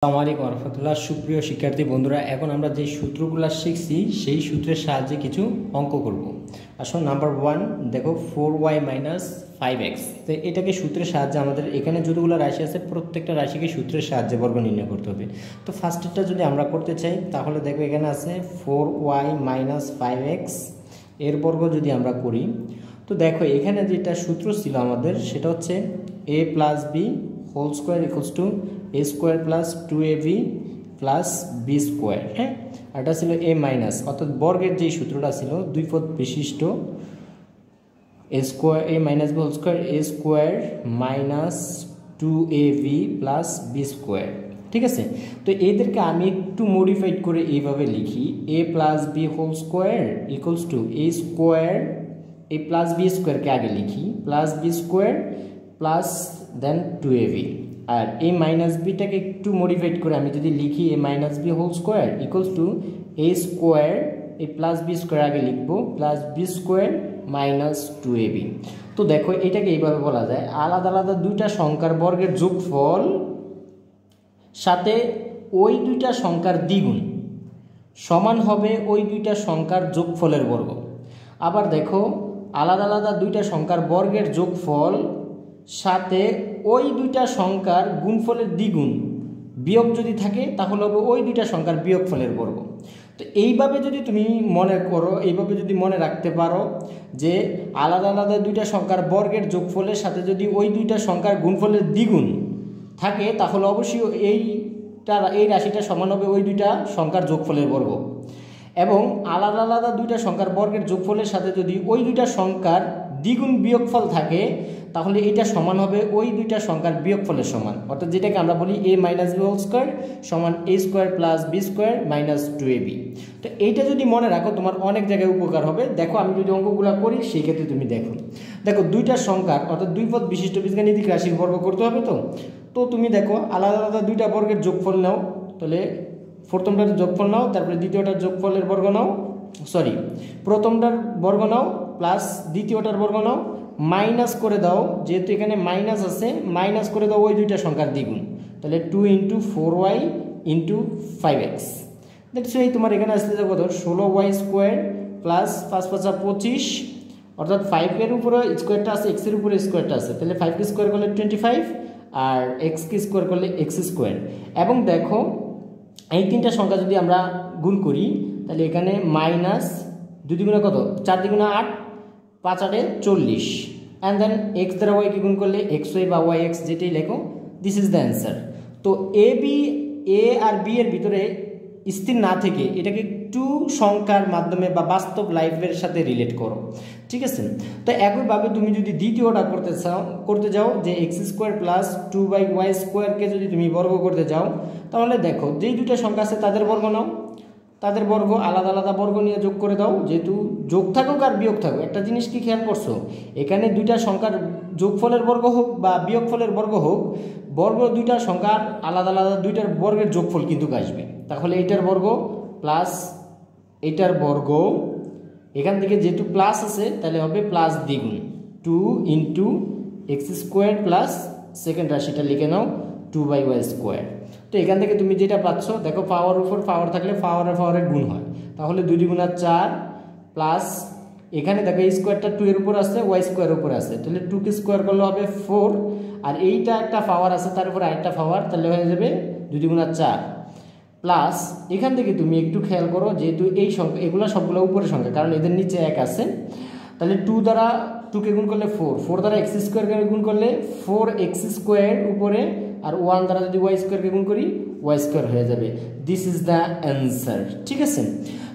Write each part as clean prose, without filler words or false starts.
আসসালামু আলাইকুম রহমতুল্লাহ। সুপ্রিয় শিক্ষার্থী বন্ধুরা, এখন আমরা যে সূত্রগুলো শিখছি সেই সূত্রের সাহায্যে কিছু অঙ্ক করব। আসুন, নাম্বার 1 দেখো 4y - 5x। তো এটাকে সূত্রের সাহায্যে আমাদের এখানে যতগুলো রাশি আছে প্রত্যেকটা রাশিকে সূত্রের সাহায্যে বর্গ নির্ণয় করতে হবে। তো ফার্স্টেরটা যদি আমরা করতে চাই তাহলে দেখো এখানে আছে 4y - 5x এর বর্গ যদি আমরা করি, তো দেখো এখানে যেটা সূত্র ছিল আমাদের সেটা হচ্ছে a + b whole square equals to a square plus 2ab plus B square. হ্যাঁ, এটা ছিল a মাইনাস, অর্থাৎ বর্গের যেই সূত্রটা ছিল দুই পদ বিশিষ্ট a square a minus B whole square a square minus 2ab plus B square. ঠিক আছে, তো এদেরকে আমি একটু মডিফাইড করে এইভাবে লিখি a plus B whole square equals to a square a plus b স্কোয়ারকে আগে লিখি plus B square plus then 2ab, আর a মাইনাস বিটাকে একটু মডিফাইড করে আমি যদি লিখি a minus B whole square equals to a square a plus B square আগে লিখবো plus B square minus 2ab। তো দেখো এটাকে এইভাবে বলা যায় আলাদা আলাদা দুইটা সংখ্যার বর্গের যোগফল সাথে ওই দুইটা সংখ্যার দ্বিগুণ সমান হবে ওই দুইটা সংখ্যার যোগফলের বর্গ। আবার দেখো আলাদা আলাদা দুইটা সংখ্যার বর্গের যোগফল সাথে ওই দুইটা সংখ্যার গুণফলের দ্বিগুণ বিয়োগ যদি থাকে তাহলে হবে ওই দুইটা সংখ্যার বিয়োগফলের বর্গ। তো এইভাবে যদি তুমি মনে করো, এইভাবে যদি মনে রাখতে পারো যে আলাদা আলাদা দুইটা সংখ্যার বর্গের যোগফলের সাথে যদি ওই দুইটা সংখ্যার গুণফলের দ্বিগুণ থাকে তাহলে অবশ্যই এই রাশিটা সমান হবে ওই দুইটা সংখ্যার যোগফলের বর্গ। এবং আলাদা আলাদা দুইটা সংখ্যার বর্গের যোগফলের সাথে যদি ওই দুইটা সংখ্যার দ্বিগুণ বিয়োগফল থাকে তাহলে এটা সমান হবে ওই দুইটা সংখ্যার বিয়োগফলের সমান, অর্থাৎ যেটাকে আমরা বলি a minus B whole square সমান a square plus B square minus 2ab। তো এইটা যদি মনে রাখো তোমার অনেক জায়গায় উপকার হবে। দেখো আমি যদি অঙ্কগুলো করি সেই ক্ষেত্রে তুমি দেখো দুইটা সংখ্যার অর্থাৎ দুই পদ বিশিষ্ট বীজগাণিতিক রাশির বর্গ করতে হবে। তো তুমি দেখো আলাদা আলাদা দুইটা বর্গের যোগফল নাও, তাহলে প্রথমটার যোগফল নাও, তারপরে দ্বিতীয়টার যোগফলের বর্গ নাও, প্রথমটার বর্গ নাও প্লাস দ্বিতীয়টার বর্গ নাও, মাইনাস করে দাও, যেহেতু এখানে মাইনাস আছে মাইনাস করে দাও ওই দুইটা সংখ্যার দ্বিগুণ, তাহলে 2 × 4y × 5x। দেখছো এই তোমার এখানে আসতে যাবো কত 16y স্কোয়ার প্লাস 5 × 5 = 25, অর্থাৎ 5 এর উপরে স্কোয়ারটা আছে x এর উপরে স্কোয়ারটা আছে, তাহলে 5 স্কোয়ার করলে 25 আর x স্কোয়ার করলে x স্কোয়ার। এবং দেখো এই তিনটা সংখ্যা যদি আমরা গুণ করি তাহলে এখানে মাইনাস 2 দ্বিগুণে কত 4 দ্বিগুণে 8 5 8 40, অ্যান্ড দেন এক্স দ্বারা ওয়াইকে গুণ করলে এক্স ওয়াই বা ওয়াই এক্স যেটাই লেখো, দিস ইজ দ্য অ্যান্সার। তো এ আর বি এর ভিতরে স্থির না থেকে এটাকে একটু সংখ্যার মাধ্যমে বা বাস্তব লাইফের সাথে রিলেট করো। ঠিক আছে, তো একইভাবে তুমি যদি দ্বিতীয়টা করতে যাও যে এক্স স্কোয়ার প্লাস 2y স্কোয়ারকে যদি তুমি বর্গ করতে যাও তাহলে দেখো যেই দুইটা সংখ্যা আছে তাদের বর্গ নাও, তাদের বর্গ আলাদা আলাদা বর্গ নিয়ে যোগ করে দাও, যেহেতু যোগ থাকুক আর বিয়োগ থাকুক। একটা জিনিস কি খেয়াল করছো, এখানে দুইটা সংখ্যার যোগফলের বর্গ হোক বা বিয়োগফলের বর্গ হোক, বর্গ দুইটা সংখ্যার আলাদা আলাদা দুইটার বর্গের যোগফল কিন্তু আসবে। তাহলে এইটার বর্গ প্লাস এইটার বর্গ, এখান থেকে যেহেতু প্লাস আছে তাহলে হবে প্লাস দ্বিগুণ 2 × x স্কোয়ার প্লাস সেকেন্ড রাশিটা লিখে নাও 2y স্কোয়ার। তো এখান থেকে তুমি যেটা পাচ্ছ দেখো পাওয়ার উপর পাওয়ার থাকলে পাওয়ারের গুণ হয়, তাহলে 2 × 4 প্লাস এখানে দেখো এই স্কোয়ারটা 2 এর উপর আছে ওয়াই স্কোয়ারের উপর আছে, তাহলে 2 কে স্কোয়ার করলে হবে 4, আর এইটা একটা পাওয়ার আছে তার উপর আরেকটা পাওয়ার, তাহলে হয়ে যাবে 2 × 4 প্লাস এখান থেকে তুমি একটু খেয়াল করো যেহেতু এই সংখ্যা এগুলো সবগুলো উপরের সংখ্যা কারণ এদের নিচে 1 আছে, তাহলে 2 দ্বারা 2 কে গুণ করলে 4 দ্বারা x স্কোয়ারকে গুণ করলে 4x স্কোয়ার উপরে, আর 1 দ্বারা যদি y স্কোয়ারকে গুণ করি y স্কোয়ার হয়ে যাবে। This is the answer. ঠিক আছে,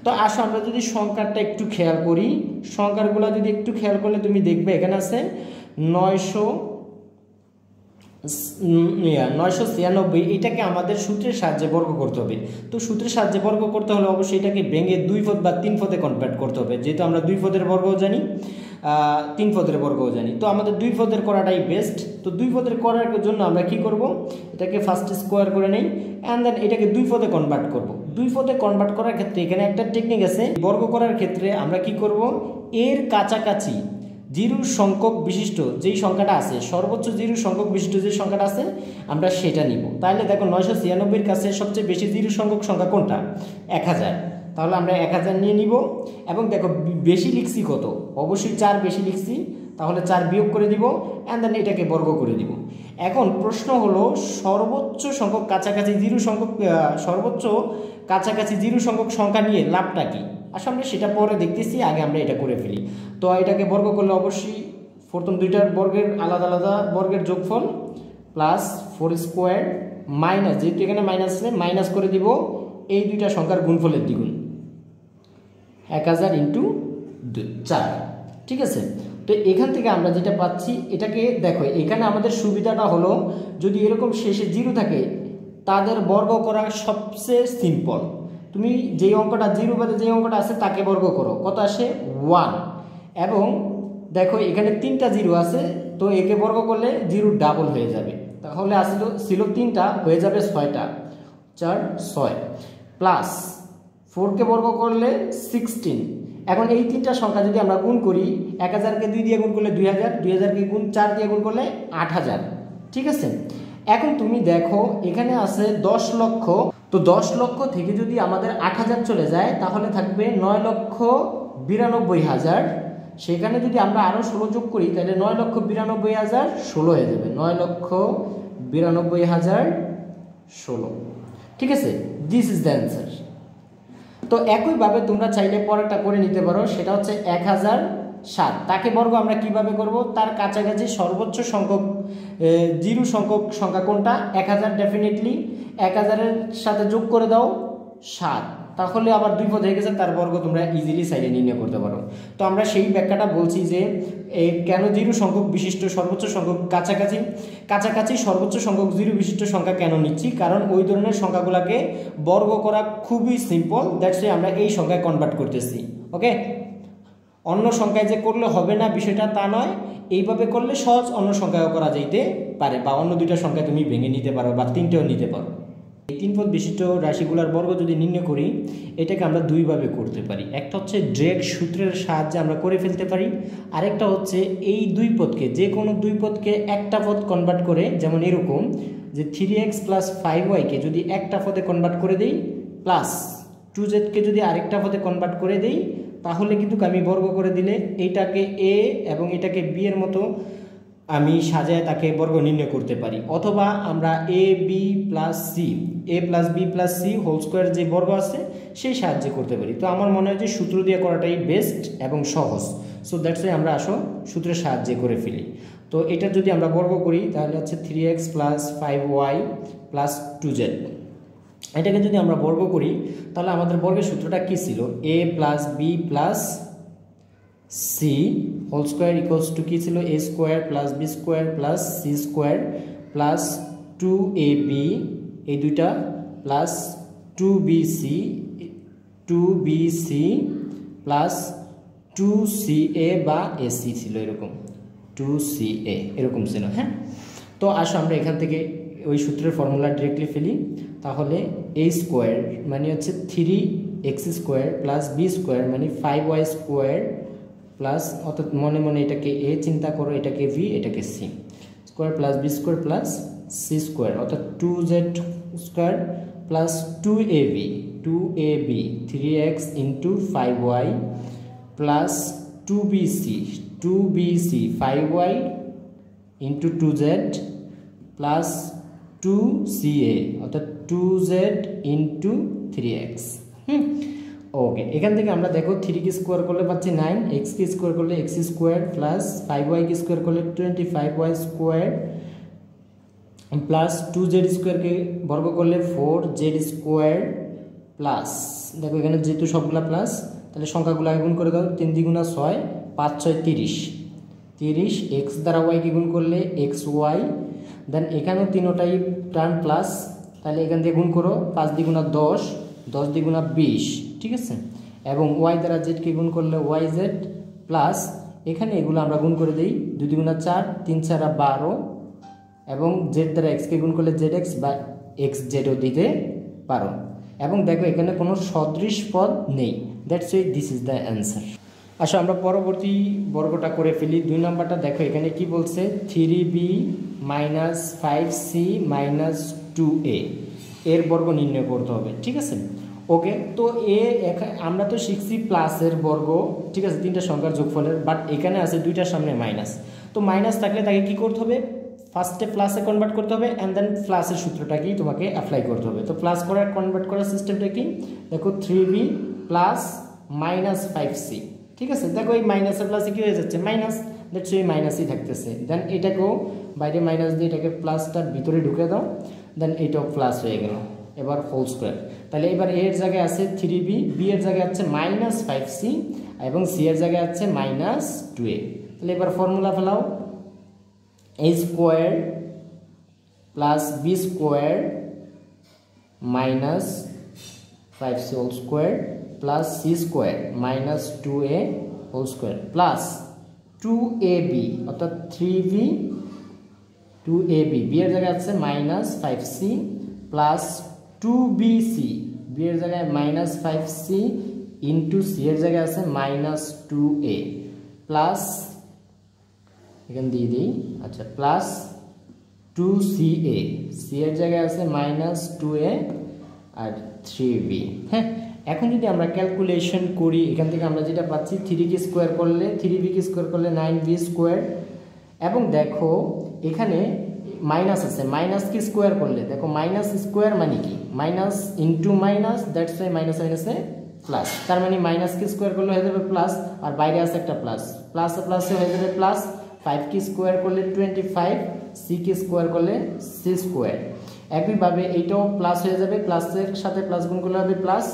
তো আসো আমরা যদি সংখ্যাটা একটু খেয়াল করি, সংখ্যাগুলো যদি একটু খেয়াল করলে তুমি দেখবে এখানে আছে 996, এটাকে আমাদের সূত্রের সাহায্যে বর্গ করতে হবে। তো সূত্রের সাহায্যে বর্গ করতে হলে অবশ্যই এটাকে ভেঙে 2 পদ বা 3 পদে কনভার্ট করতে হবে, যেহেতু আমরা 2 পদের বর্গও জানি 3 পদের বর্গও জানি, তো আমাদের 2 পদের করাটাই বেস্ট। তো 2 পদের করার জন্য আমরা কি করব, এটাকে ফার্স্ট স্কোয়ার করে নেই অ্যান্ড দেন এটাকে 2 পদে কনভার্ট করব। 2 পদে কনভার্ট করার ক্ষেত্রে এখানে একটা টেকনিক আছে, বর্গ করার ক্ষেত্রে আমরা কি করব, এর কাছাকাছি জিরো সংখ্যক বিশিষ্ট যেই সংখ্যাটা আছে, সর্বোচ্চ জিরো সংখ্যক বিশিষ্ট যে সংখ্যাটা আছে আমরা সেটা নিব। তাহলে দেখো 996-এর কাছে সবচেয়ে বেশি জিরো সংখ্যক সংখ্যা কোনটা? 1000। তাহলে আমরা 1000 নিয়ে নিব। এবং দেখো বেশি লিখছি কত, অবশ্যই 4 বেশি লিখছি, তাহলে 4 বিয়োগ করে দিব অ্যান্ড দেন এটাকে বর্গ করে দিব। এখন প্রশ্ন হলো সর্বোচ্চ সংখ্যক কাছাকাছি জিরো সংখ্যক সর্বোচ্চ কাছাকাছি জিরো সংখ্যক সংখ্যা নিয়ে লাভটা কি? আসলে আমরা সেটা পরে দেখতেছি, আগে আমরা এটা করে ফেলি। তো এটাকে বর্গ করলে অবশ্যই প্রথম দুইটার বর্গের আলাদা আলাদা বর্গের যোগফল প্লাস 4 স্কোয়ার মাইনাস, যেহেতু এখানে মাইনাস আছে মাইনাস করে দিব এই দুইটা সংখ্যার গুণফলের দ্বিগুণ 1000 ইন্টু 4। ঠিক আছে, তো এখান থেকে আমরা যেটা পাচ্ছি এটাকে দেখো, এখানে আমাদের সুবিধাটা হলো যদি এরকম শেষে জিরো থাকে তাদের বর্গ করা সবচেয়ে সিম্পল। তুমি যেই অঙ্কটা জিরো বাদে যে অঙ্কটা আছে তাকে বর্গ করো, কত আসে? 1। এবং দেখো এখানে 3টা জিরো আছে, তো একে বর্গ করলে জিরো ডাবল হয়ে যাবে, তাহলে ছিল 3টা হয়ে যাবে 6টা, 4 6 প্লাস 4কে বর্গ করলে 16। এখন এই 3টা সংখ্যা যদি আমরা গুণ করি, 1000কে 2 দিয়ে গুণ করলে 2000, 2000কে 4 দিয়ে গুণ করলে 8000। ঠিক আছে, এখন তুমি দেখো এখানে আছে 10 লক্ষ, তো 10 লক্ষ থেকে যদি আমাদের 8000 চলে যায় তাহলে থাকবে 9,92,000। সেখানে যদি আমরা আরও 16 যোগ করি তাহলে 9,92,000 16 হয়ে যাবে, 9,92,000 16। ঠিক আছে, দিস ইজ দ্য অ্যান্সার। তো একইভাবে তোমরা চাইলে পরেরটা করে নিতে পারো, সেটা হচ্ছে 1007। তাকে বর্গ আমরা কিভাবে করব? তার কাছাকাছি সর্বোচ্চ সংখ্যক জিরো সংখ্যক সংখ্যা কোনটা? 1000। ডেফিনেটলি 1000-এর সাথে যোগ করে দাও 7, তাহলে আবার 2 পদ হয়ে গেছে, তার বর্গ তোমরা ইজিলি সাইডে নির্ণয় করতে পারো। তো আমরা সেই ব্যাখ্যাটা বলছি যে কেন জিরো সংখ্যক বিশিষ্ট সর্বোচ্চ সংখ্যক কাছাকাছি সর্বোচ্চ সংখ্যক জিরো বিশিষ্ট সংখ্যা কেন নিচ্ছি, কারণ ওই ধরনের সংখ্যাগুলোকে বর্গ করা খুবই সিম্পল, দ্যাটস ওয়াই আমরা এই সংখ্যায় কনভার্ট করতেছি। ওকে, অন্য সংখ্যায় যে করলে হবে না বিষয়টা তা নয়, এইভাবে করলে সহজ অন্য সংখ্যাও করা যাইতে পারে, বা অন্য দুইটা সংখ্যা তুমি ভেঙে নিতে পারো বা 3টেও নিতে পারো। এই 3 পদ বিশিষ্ট রাশিগুলোর বর্গ যদি নির্ণয় করি, এটাকে আমরা দুইভাবে করতে পারি। একটা হচ্ছে ডিরেক্ট সূত্রের সাহায্যে আমরা করে ফেলতে পারি, আরেকটা হচ্ছে এই 2 পদকে, যে কোনো 2 পদকে একটা পদ কনভার্ট করে, যেমন এরকম যে 3x + 5y-কে যদি একটা পদে কনভার্ট করে দেই, প্লাস 2z-কে যদি আরেকটা পদে কনভার্ট করে দেই, তাহলে কিন্তু আমি বর্গ করে দিলে এইটাকে a এবং এটাকে b এর মতো আমি সাজায় তাকে বর্গ নির্ণয় করতে পারি। অথবা আমরা ab + c হোল স্কোয়ার যে বর্গ আছে সেই সাহায্যে করতে পারি। তো আমার মনে হয় যে সূত্র দিয়ে করাটাই বেস্ট এবং সহজ। সো দ্যাটস ওয়াই আমরা সূত্রের সাহায্যে করে ফেলি। তো এটা যদি আমরা বর্গ করি তাহলে হচ্ছে 3x + 5y + 2z। এটাকে যদি আমরা বর্গ করি তাহলে আমাদের বর্গের সূত্রটা কি ছিল? a + b + c whole square equals to কি ছিল? a² + b² + c² plus 2ab এই দুইটা প্লাস 2bc প্লাস 2ca বা ac ছিল, এরকম 2ca এরকম ছিল। হ্যাঁ, তো আসো আমরা এখান থেকে ওই সূত্রের ফর্মুলা ডিরেক্টলি ফেলি। তাহলে a² মানে হচ্ছে 3x² + b² মানে 5y² প্লাস, অর্থাৎ মনে মনে এটাকে a চিন্তা করো, এটাকে v, এটাকে c square plus b² plus c² অর্থাৎ 2z² plus 2ab 3x × 5y plus 2bc 5y × 2z plus 2ca অর্থাৎ 2z × 3x। ওকে, এখান থেকে আমরা দেখো 3 স্কোয়ার করলে পাচ্ছি 9, x স্কোয়ার করলে x² প্লাস 5y স্কোয়ার করলে 25y² প্লাস 2z² বর্গ করলে 4z² প্লাস, দেখো এখানে যেহেতু সবগুলা প্লাস তাহলে সংখ্যাগুলো গুণ করে দাও, 3 × 6 5 6 30 x দ্বারা y কে গুণ করলে xy, দেন এখানেও তিনোটাই টার্ম প্লাস, তাহলে এখান থেকে গুণ করো 5 × 10 10 × 20। ঠিক আছে, এবং y দ্বারা z কে গুণ করলে yz প্লাস এখানে এগুলো আমরা গুণ করে দিই 2 × 4 3 × 4 12 এবং z দ্বারা x কে গুণ করলে zx বা xzও দিতে পারো। এবং দেখো এখানে কোনো সদৃশ পদ নেই, that's why this is the answer. আসো আমরা পরবর্তী বর্গটা করে ফেলি। 2 নাম্বারটা দেখো এখানে কি বলছে, 3b minus 5c minus 2a এর বর্গ নির্ণয় করতে হবে। ঠিক আছে, ওকে। তো আমরা তো শিখছি প্লাসের বর্গ, ঠিক আছে, 3টা সংখ্যার যোগফলের, বাট এখানে আছে 2টার সামনে মাইনাস। তো মাইনাস থাকলে তাকে কি করতে হবে, ফার্স্টে প্লাসে কনভার্ট করতে হবে অ্যান্ড দেন প্লাসের সূত্রটাকেই তোমাকে অ্যাপ্লাই করতে হবে। তো প্লাস করার কনভার্ট করার সিস্টেমটা কি, দেখো 3b প্লাস মাইনাস 5c। ঠিক আছে, দেখো এই মাইনাসের প্লাসে কি হয়ে যাচ্ছে, মাইনাস, দ্যাটস এই মাইনাসই থাকতেছে। দেন এটাকেও বাইরে মাইনাস দিয়ে এটাকে প্লাসটার ভিতরে ঢুকে দাও, দেন এইটাও প্লাস হয়ে গেল। এবার হোল স্কোয়ার, তাহলে এবার এর জায়গায় আছে 3b, বি এর জায়গায় আছে মাইনাস 5c এবং সি এর জায়গায় আছে মাইনাস 2a। তাহলে এবার ফর্মুলা ফেলাও, a square plus B square minus 5c whole square plus c square minus 2a whole square plus 2ab অর্থাৎ 3b 2ab, বি এর জায়গায় আছে minus 5c plus 2bc, B এর জায়গায় মাইনাস 5c ইন্টু সি এর জায়গায় আছে মাইনাস 2a প্লাস, এখানে দিয়ে দিই, আচ্ছা, প্লাস 2ca, সি এর জায়গায় আছে মাইনাস 2a আর 3b। হ্যাঁ, এখন যদি আমরা ক্যালকুলেশন করি এখান থেকে আমরা যেটা পাচ্ছি 3 কে স্কোয়ার করলে 3b কে স্কোয়ার করলে 9b স্কোয়ার, এবং দেখো এখানে মাইনাস আছে, মাইনাস কি স্কোয়ার করলে দেখো মাইনাস স্কোয়ার মানে কি, minus into minus, that's why minus মাইনাসে প্লাস, তার মানে মাইনাস কি স্কোয়ার করলে হয়ে যাবে প্লাস, আর বাইরে আছে একটা প্লাস, প্লাসে প্লাসে হয়ে যাবে প্লাস, 5 কি স্কোয়ার করলে 25, সি কি স্কোয়ার করলে সি স্কোয়ার। একইভাবে এইটাও প্লাস হয়ে যাবে, প্লাসের সাথে প্লাস গুণ করলে হবে প্লাস,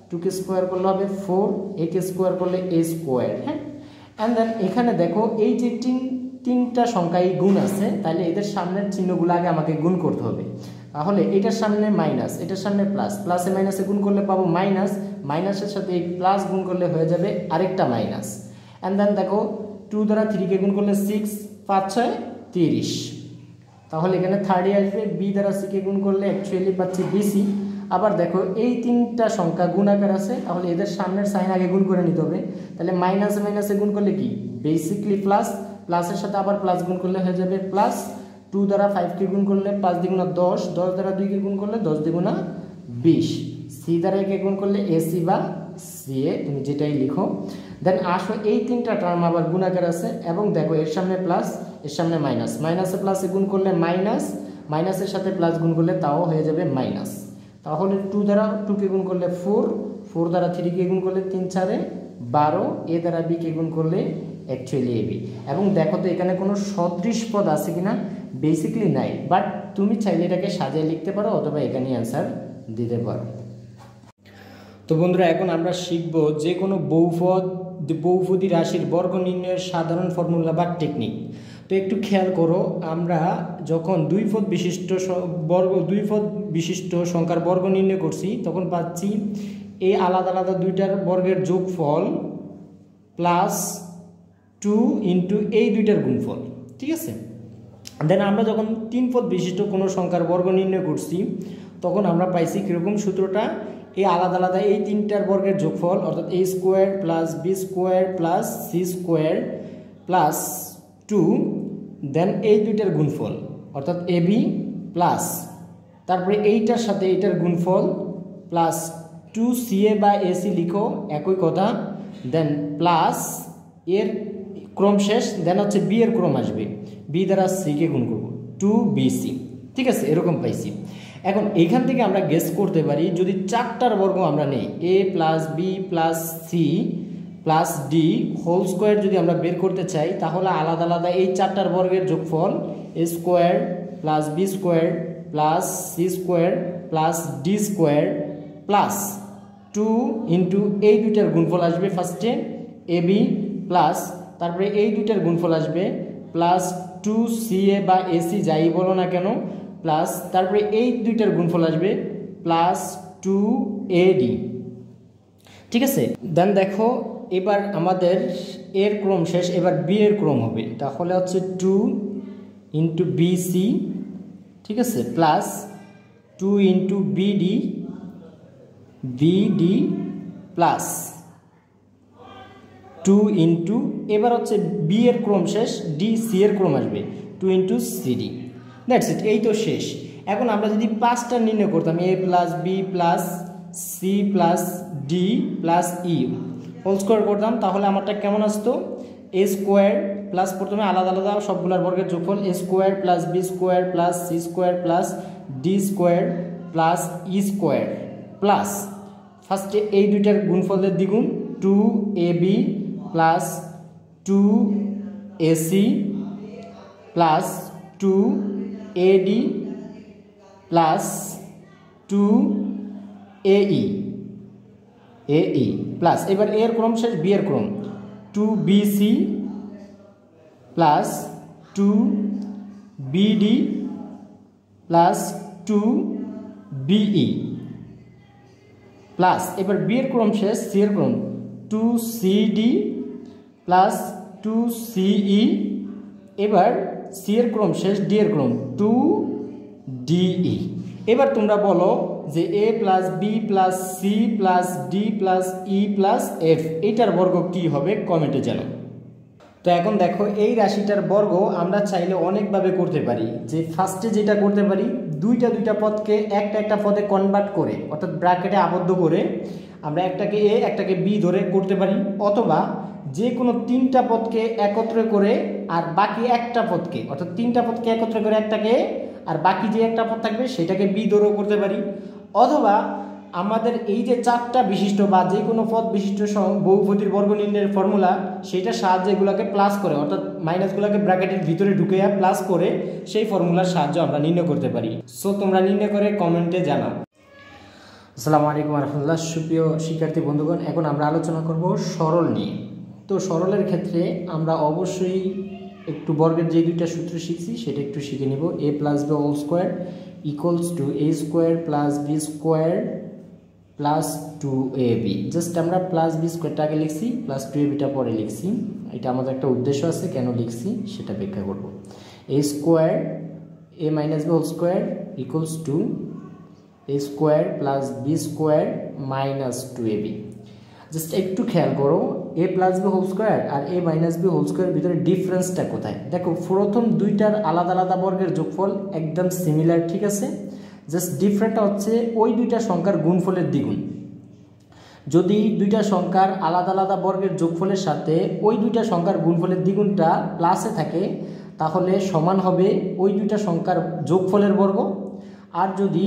2 কে স্কোয়ার করলে হবে 4, এ কে স্কোয়ার করলে এ স্কোয়ার। হ্যাঁ, অ্যান্ড দেন এখানে দেখো এই যে তিনটা সংখ্যায় গুণ আছে, তাহলে এদের সামনের চিহ্নগুলো আগে আমাকে গুণ করতে হবে। তাহলে এটার সামনে মাইনাস, এটার সামনে প্লাস, প্লাসে মাইনাসে গুণ করলে পাবো মাইনাস, মাইনাসের সাথে এই প্লাস গুণ করলে হয়ে যাবে আরেকটা মাইনাস। অ্যান্ড দেন দেখো 2 দ্বারা 3 কে গুণ করলে 6, 5 6 30, তাহলে এখানে 30 আসবে। বি দ্বারা সি কে গুণ করলে অ্যাকচুয়ালি পাচ্ছি বিসি। আবার দেখো এই তিনটা সংখ্যা গুণাকার আছে, তাহলে এদের সামনের সাইন আগে গুণ করে নিতে হবে। তাহলে মাইনাসে মাইনাসে গুণ করলে কি, বেসিকলি প্লাস, প্লাসের সাথে আবার প্লাস গুণ করলে হয়ে যাবে প্লাস। 2 দ্বারা 5 কে গুণ করলে 5 দ্বিগুণা 10, 10 দ্বারা 2 কে গুণ করলে 10 দ্বিগুণা 20, সি দ্বারা একে গুণ করলে এসি বা সিএ, তুমি যেটাই লিখো। দেন আসো এই তিনটা টার্ম আবার গুণাকার আছে, এবং দেখো এর সামনে প্লাস, এর সামনে মাইনাস, মাইনাসে প্লাসে গুণ করলে মাইনাস, মাইনাসের সাথে প্লাস গুণ করলে তাও হয়ে যাবে মাইনাস। তাহলে 2 দ্বারা 2 কে গুণ করলে 4, 4 দ্বারা 3 কে গুণ করলে 3 4 12, এ দ্বারা বি কে গুণ করলে অ্যাকচুয়ালি এবি। এবং দেখো তো এখানে কোনো সদৃশ পদ আছে কিনা, বেসিকলি নাই, বাট তুমি চাইলে এটাকে সাজিয়ে লিখতে পারো অথবা এখানে অ্যান্সার দিতে পারো। তো বন্ধুরা এখন আমরা শিখব যে কোনো বহুপদী রাশির বর্গ নির্ণয়ের সাধারণ ফর্মুলা বা টেকনিক। তো একটু খেয়াল করো, আমরা যখন দুই পদ বিশিষ্ট সংখ্যার বর্গ নির্ণয় করছি তখন পাচ্ছি এই আলাদা আলাদা দুইটার বর্গের যোগফল প্লাস 2 ইন্টু এই দুইটার গুণফল। ঠিক আছে, দেন আমরা যখন 3 পদ বিশিষ্ট কোনো সংখ্যার বর্গ নির্ণয় করছি তখন আমরা পাইছি কীরকম সূত্রটা, এই আলাদা আলাদা এই তিনটার বর্গের যোগফল অর্থাৎ a square plus B square plus c square plus 2, then এই দুইটার গুণফল অর্থাৎ এ বি প্লাস, তারপরে এইটার সাথে এইটার গুণফল প্লাস 2ca বা এসি লিখো একই কথা, দেন প্লাস এর ক্রম শেষ, দেন হচ্ছে বি এর ক্রম আসবে, বি দ্বারা সি কে গুণ করবো 2bc। ঠিক আছে, এরকম পাইছি। এখন এইখান থেকে আমরা গেস করতে পারি যদি 4টার বর্গ আমরা নেই, a plus b plus c plus d whole square যদি আমরা বের করতে চাই তাহলে আলাদা আলাদা এই 4টার বর্গের যোগফল a square plus B square plus c square plus d square plus 2 into এই দুইটার গুণফল আসবে ফার্স্টে এ বি প্লাস, তারপরে এই দুইটার গুণফল আসবে প্লাস 2ca বা এসি যাই বলো না কেন প্লাস, তারপরে এই দুইটার গুণফল আসবে প্লাস 2ad। ঠিক আছে, দেন দেখো এবার আমাদের এর ক্রম শেষ, এবার বি এর ক্রম হবে, তাহলে হচ্ছে 2 ইন্টু বিসি, ঠিক আছে, plus 2 into BD plus 2 into, এবার হচ্ছে বি এর ক্রম শেষ, ডি সি এর ক্রম আসবে 2 ইন্টু সিডি। দ্যাটস ইট, এই তো শেষ। এখন আমরা যদি 5টা নির্ণয় করতাম a plus b plus c plus d plus e whole square করতাম, তাহলে আমারটা কেমন আসতো? এ স্কোয়ার প্লাস, প্রথমে আলাদা আলাদা সবগুলোর বর্গের যোগফল, a square plus B square plus c square plus d square plus e square plus ফার্স্টে এই দুইটার গুণফলের দ্বিগুণ 2ab plus 2ac plus 2ad plus 2ae plus, এবার এ এর ক্রম শেষ, বি এর ক্রম 2bc plus 2bd plus 2be plus, এবার বি এর ক্রম শেষ, সি এর ক্রম 2cd প্লাস 2ce, এবার সি এর ক্রম শেষ, ডি এর ক্রম 2de। এবার তোমরা বলো যে a plus b plus c plus d plus e plus f এইটার বর্গ কি হবে, কমেন্টে জানাও। তো এখন দেখো এই রাশিটার বর্গ আমরা চাইলে অনেকভাবে করতে পারি। যে ফার্স্টে যেটা করতে পারি, দুইটা পদকে একটা পদে কনভার্ট করে, অর্থাৎ ব্র্যাকেটে আবদ্ধ করে আমরা একটাকে এ একটাকে বি ধরে করতে পারি, অথবা যে কোনো 3টা পদকে একত্র করে আর বাকি একটা পদকে, অর্থাৎ 3টা পদকে একত্র করে একটাকে আর বাকি যে একটা পদ থাকবে সেটাকে বি ধরেও করতে পারি, অথবা আমাদের এই যে 4টা বিশিষ্ট বা যে কোনো পদ বিশিষ্ট বহুপদীর বর্গ নির্ণয়ের ফর্মুলা, সেটার সাহায্যে এগুলোকে প্লাস করে, অর্থাৎ মাইনাসগুলোকে ব্র্যাকেটের ভিতরে ঢুকে প্লাস করে সেই ফর্মুলার সাহায্যে আমরা নির্ণয় করতে পারি। সো তোমরা নির্ণয় করে কমেন্টে জানাও। আসসালামু আলাইকুম রহমতুল্লাহ। সুপ্রিয় শিক্ষার্থী বন্ধুগণ, এখন আমরা আলোচনা করব সরল নিয়ে। তো সরলের ক্ষেত্রে আমরা অবশ্যই একটু বর্গের যে দুইটা সূত্র শিখছি সেটা একটু শিখে নিব। A plus B whole square equals to a square plus B square plus 2ab। Just আমরা প্লাস বি স্কোয়ারটা আগে লিখছি, প্লাস 2abটা পরে লিখছি। এটা আমাদের একটা উদ্দেশ্য আছে, কেন লিখছি সেটা ব্যাখ্যা করব। A square a minus B whole square equals to a square plus B square minus 2ab। Just একটু খেয়াল করো, a plus B whole square আর a minus B whole square ভিতরে ডিফারেন্সটা কোথায়? দেখো, প্রথম দুইটার আলাদা আলাদা বর্গের যোগফল একদম সিমিলার, ঠিক আছে। জাস্ট ডিফারেন্টটা হচ্ছে ওই দুইটা সংখ্যার গুণফলের দ্বিগুণ। যদি দুইটা সংখ্যার আলাদা আলাদা বর্গের যোগফলের সাথে ওই দুইটা সংখ্যার গুণফলের দ্বিগুণটা প্লাসে থাকে, তাহলে সমান হবে ওই দুইটা সংখ্যার যোগফলের বর্গ। আর যদি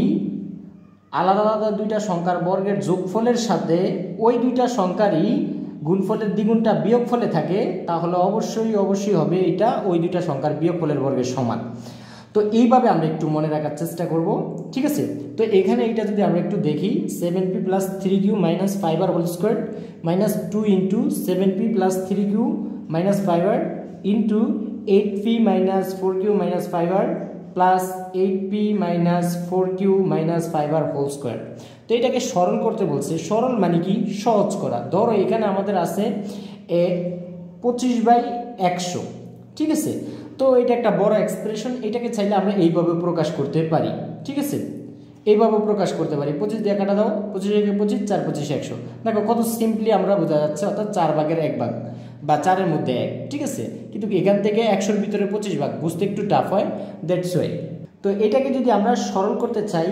আলাদা আলাদা দুইটা সংখ্যার বর্গের যোগফলের সাথে ওই দুইটা সংখ্যারই গুণফলের দ্বিগুণটা বিয়োগফলে থাকে, তাহলে অবশ্যই হবে এটা ওই দুইটা সংখ্যার বিয়োগফলের বর্গের সমান। তো এইভাবে আমরা একটু মনে রাখার চেষ্টা করব, ঠিক আছে। তো এখানে এইটা যদি আমরা একটু দেখি, 7p plus 3q minus 5r whole square minus 2 into 7p plus 3q minus 5r into 8p minus 4q minus 5r plus 8p minus 4q minus 5r whole square. তো এটাকে সরল করতে বলছে। সরল মানে কি? সহজ করা। ধরো এখানে আমাদের আছে 25/100, ঠিক আছে। তো এটা একটা বড় এক্সপ্রেশন, এটাকে চাইলে আমরা এইভাবে প্রকাশ করতে পারি, ঠিক আছে। এইভাবে প্রকাশ করতে পারি, 25 দিয়ে কাটা দাও, 25 একে 25, 4 25 100। দেখো কত সিম্পলি আমরা বোঝা যাচ্ছে, অর্থাৎ 4 ভাগের 1 ভাগ বা 4-এর মধ্যে 1, ঠিক আছে। কিন্তু এখান থেকে 100-র ভিতরে 25 ভাগ বুঝতে একটু টাফ হয়, দ্যাটস ওয়াই। তো এটাকে যদি আমরা সরল করতে চাই,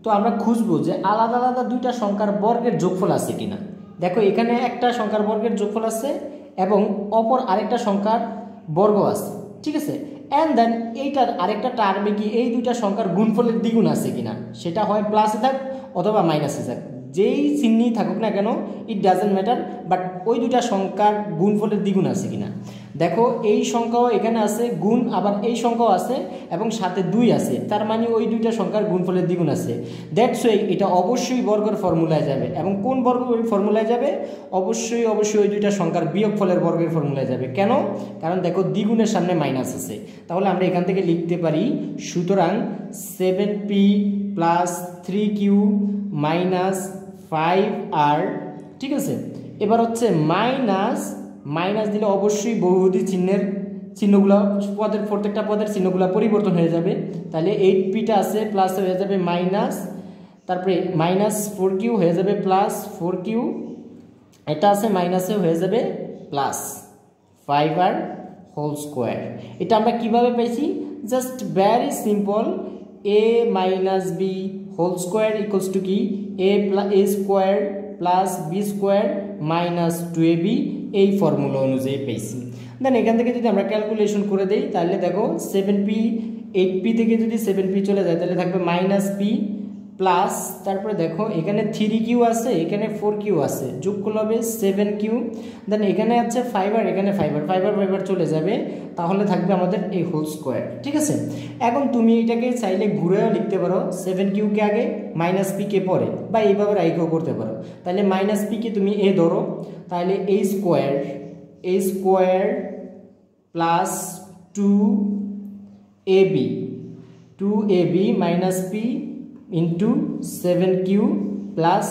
তো আমরা খুঁজবো যে আলাদা আলাদা দুইটা সংখ্যার বর্গের যোগফল আছে কিনা। দেখো এখানে একটা সংখ্যার বর্গের যোগফল আছে এবং অপর আরেকটা সংখ্যার বর্গ আছে, ঠিক আছে। অ্যান্ড দেন এইটার আরেকটা টার্মে কি এই দুইটা সংখ্যার গুণফলের দ্বিগুণ আছে কিনা, সেটা হয় প্লাসে থাক অথবা মাইনাসে থাক, যেই চিহ্নই থাকুক না কেন, ইট ডাজেন্ট ম্যাটার, বাট ওই দুইটা সংখ্যার গুণফলের দ্বিগুণ আছে কিনা। দেখো এই সংখ্যাও এখানে আছে গুণ, আবার এই সংখ্যাও আছে এবং সাথে 2 আছে, তার মানে ওই দুইটা সংখ্যার গুণফলের দ্বিগুণ আছে। দ্যাটস ওয়াই এটা অবশ্যই বর্গের ফর্মুলায় যাবে। এবং কোন বর্গের ফর্মুলায় যাবে? অবশ্যই ওই দুইটা সংখ্যার বিয়োগফলের বর্গের ফর্মুলায় যাবে। কেন? কারণ দেখো দ্বিগুণের সামনে মাইনাস আছে, তাহলে আমরা এখান থেকে লিখতে পারি, সুতরাং 7p plus 3q minus 5r, ঠিক আছে। এবার হচ্ছে মাইনাস দিলে অবশ্যই বহুপদী চিহ্নগুলো পদের প্রত্যেকটা পদের চিহ্নগুলো পরিবর্তন হয়ে যাবে। তাহলে 8pটা আছে প্লাস হয়ে যাবে মাইনাস, তারপরে মাইনাস 4q হয়ে যাবে প্লাস 4q, এটা আছে মাইনাসে হয়ে যাবে প্লাস 5r হোল স্কোয়ার। এটা আমরা কিভাবে পাইছি? Just very simple, a minus B whole square equals to কি a square plus B square minus 2ab, এই ফর্মুলা অনুযায়ী পেয়েছি। দেন এখান থেকে যদি আমরা ক্যালকুলেশন করে দিই তাহলে দেখো 7p 8p থেকে যদি 7p চলে যায় তাহলে থাকবে মাইনাস p প্লাস, তারপরে দেখো এখানে 3q আছে, এখানে 4q আছে, যোগ করলে হবে 7q। দেন এখানে আছে 5r, এখানে 5r চলে যাবে, তাহলে থাকবে আমাদের এই হোল স্কোয়ার। ঠিক আছে, এখন তুমি এটাকে চাইলে ঘুরেও লিখতে পারো, 7q কে আগে মাইনাস p কে পরে, বা এইভাবে রাইখেও করতে পারো। তাহলে মাইনাস p কে তুমি a ধরো, তাহলে a square plus 2ab minus p into 7q plus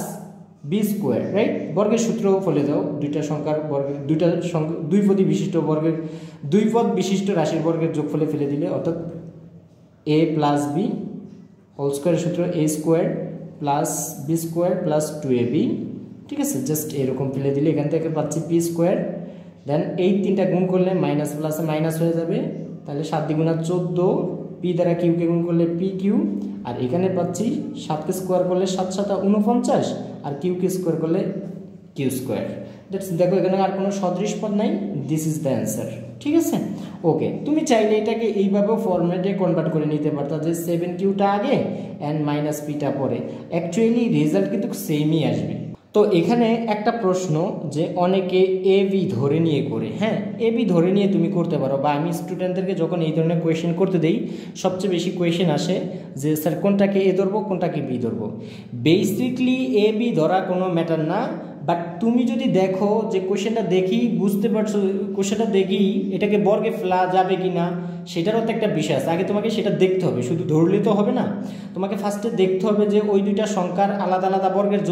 B square, right? বর্গের সূত্র ফলে দাও, দুই পদ বিশিষ্ট রাশির বর্গের যোগফলে ফেলে দিলে, অর্থাৎ a প্লাস বি হোল স্কোয়ারের সূত্র a square plus B square plus 2ab। ঠিক আছে, জাস্ট এরকম ফেলে দিলে এখান থেকে পাচ্ছি পি স্কোয়ার। দেন এই তিনটা গুণ করলে মাইনাস প্লাসে মাইনাস হয়ে যাবে, তাহলে 7 দ্বিগুণা 14, পি দ্বারা কিউকে গুণ করলে পি কিউ, আর এখানে পাচ্ছি 7কে স্কোয়ার করলে 7 7 49, আর কিউকে স্কোয়ার করলে কিউ স্কোয়ার। দেখো এখানে আর কোনো সদৃশ পদ নাই, দিস ইজ দ্য অ্যান্সার। ঠিক আছে, ওকে। তুমি চাইলে এটাকে এইভাবে ফরম্যাটে কনভার্ট করে নিতে পারতা যে 7qটা আগে অ্যান্ড মাইনাস পিটা পরে, অ্যাকচুয়ালি রেজাল্ট কিন্তু সেমই আসবে। তো এখানে একটা প্রশ্ন যে অনেকে এ বি ধরে নিয়ে করে, হ্যাঁ এ বি ধরে নিয়ে তুমি করতে পারো, বা আমি স্টুডেন্টদেরকে যখন এই ধরনের কোয়েশ্চেন করতে দেই সবচেয়ে বেশি কোয়েশ্চেন আসে যে স্যার কোনটাকে এ ধরবো কোনটাকে বি ধরবো। বেসিকলি এ বি ধরা কোনো ম্যাটার না, বাট তুমি যদি দেখো যে কোয়েশ্চেনটা দেখি বুঝতে পারছো, কোয়েশ্চেনটা দেখি এটাকে বর্গে ফেলা যাবে কি না সেটারও তো একটা বিষয় আছে, আগে তোমাকে সেটা দেখতে হবে, শুধু ধরলে তো হবে না। তোমাকে ফার্স্টে দেখতে হবে যে ওই দুইটা সংখ্যার আলাদা আলাদা বর্গের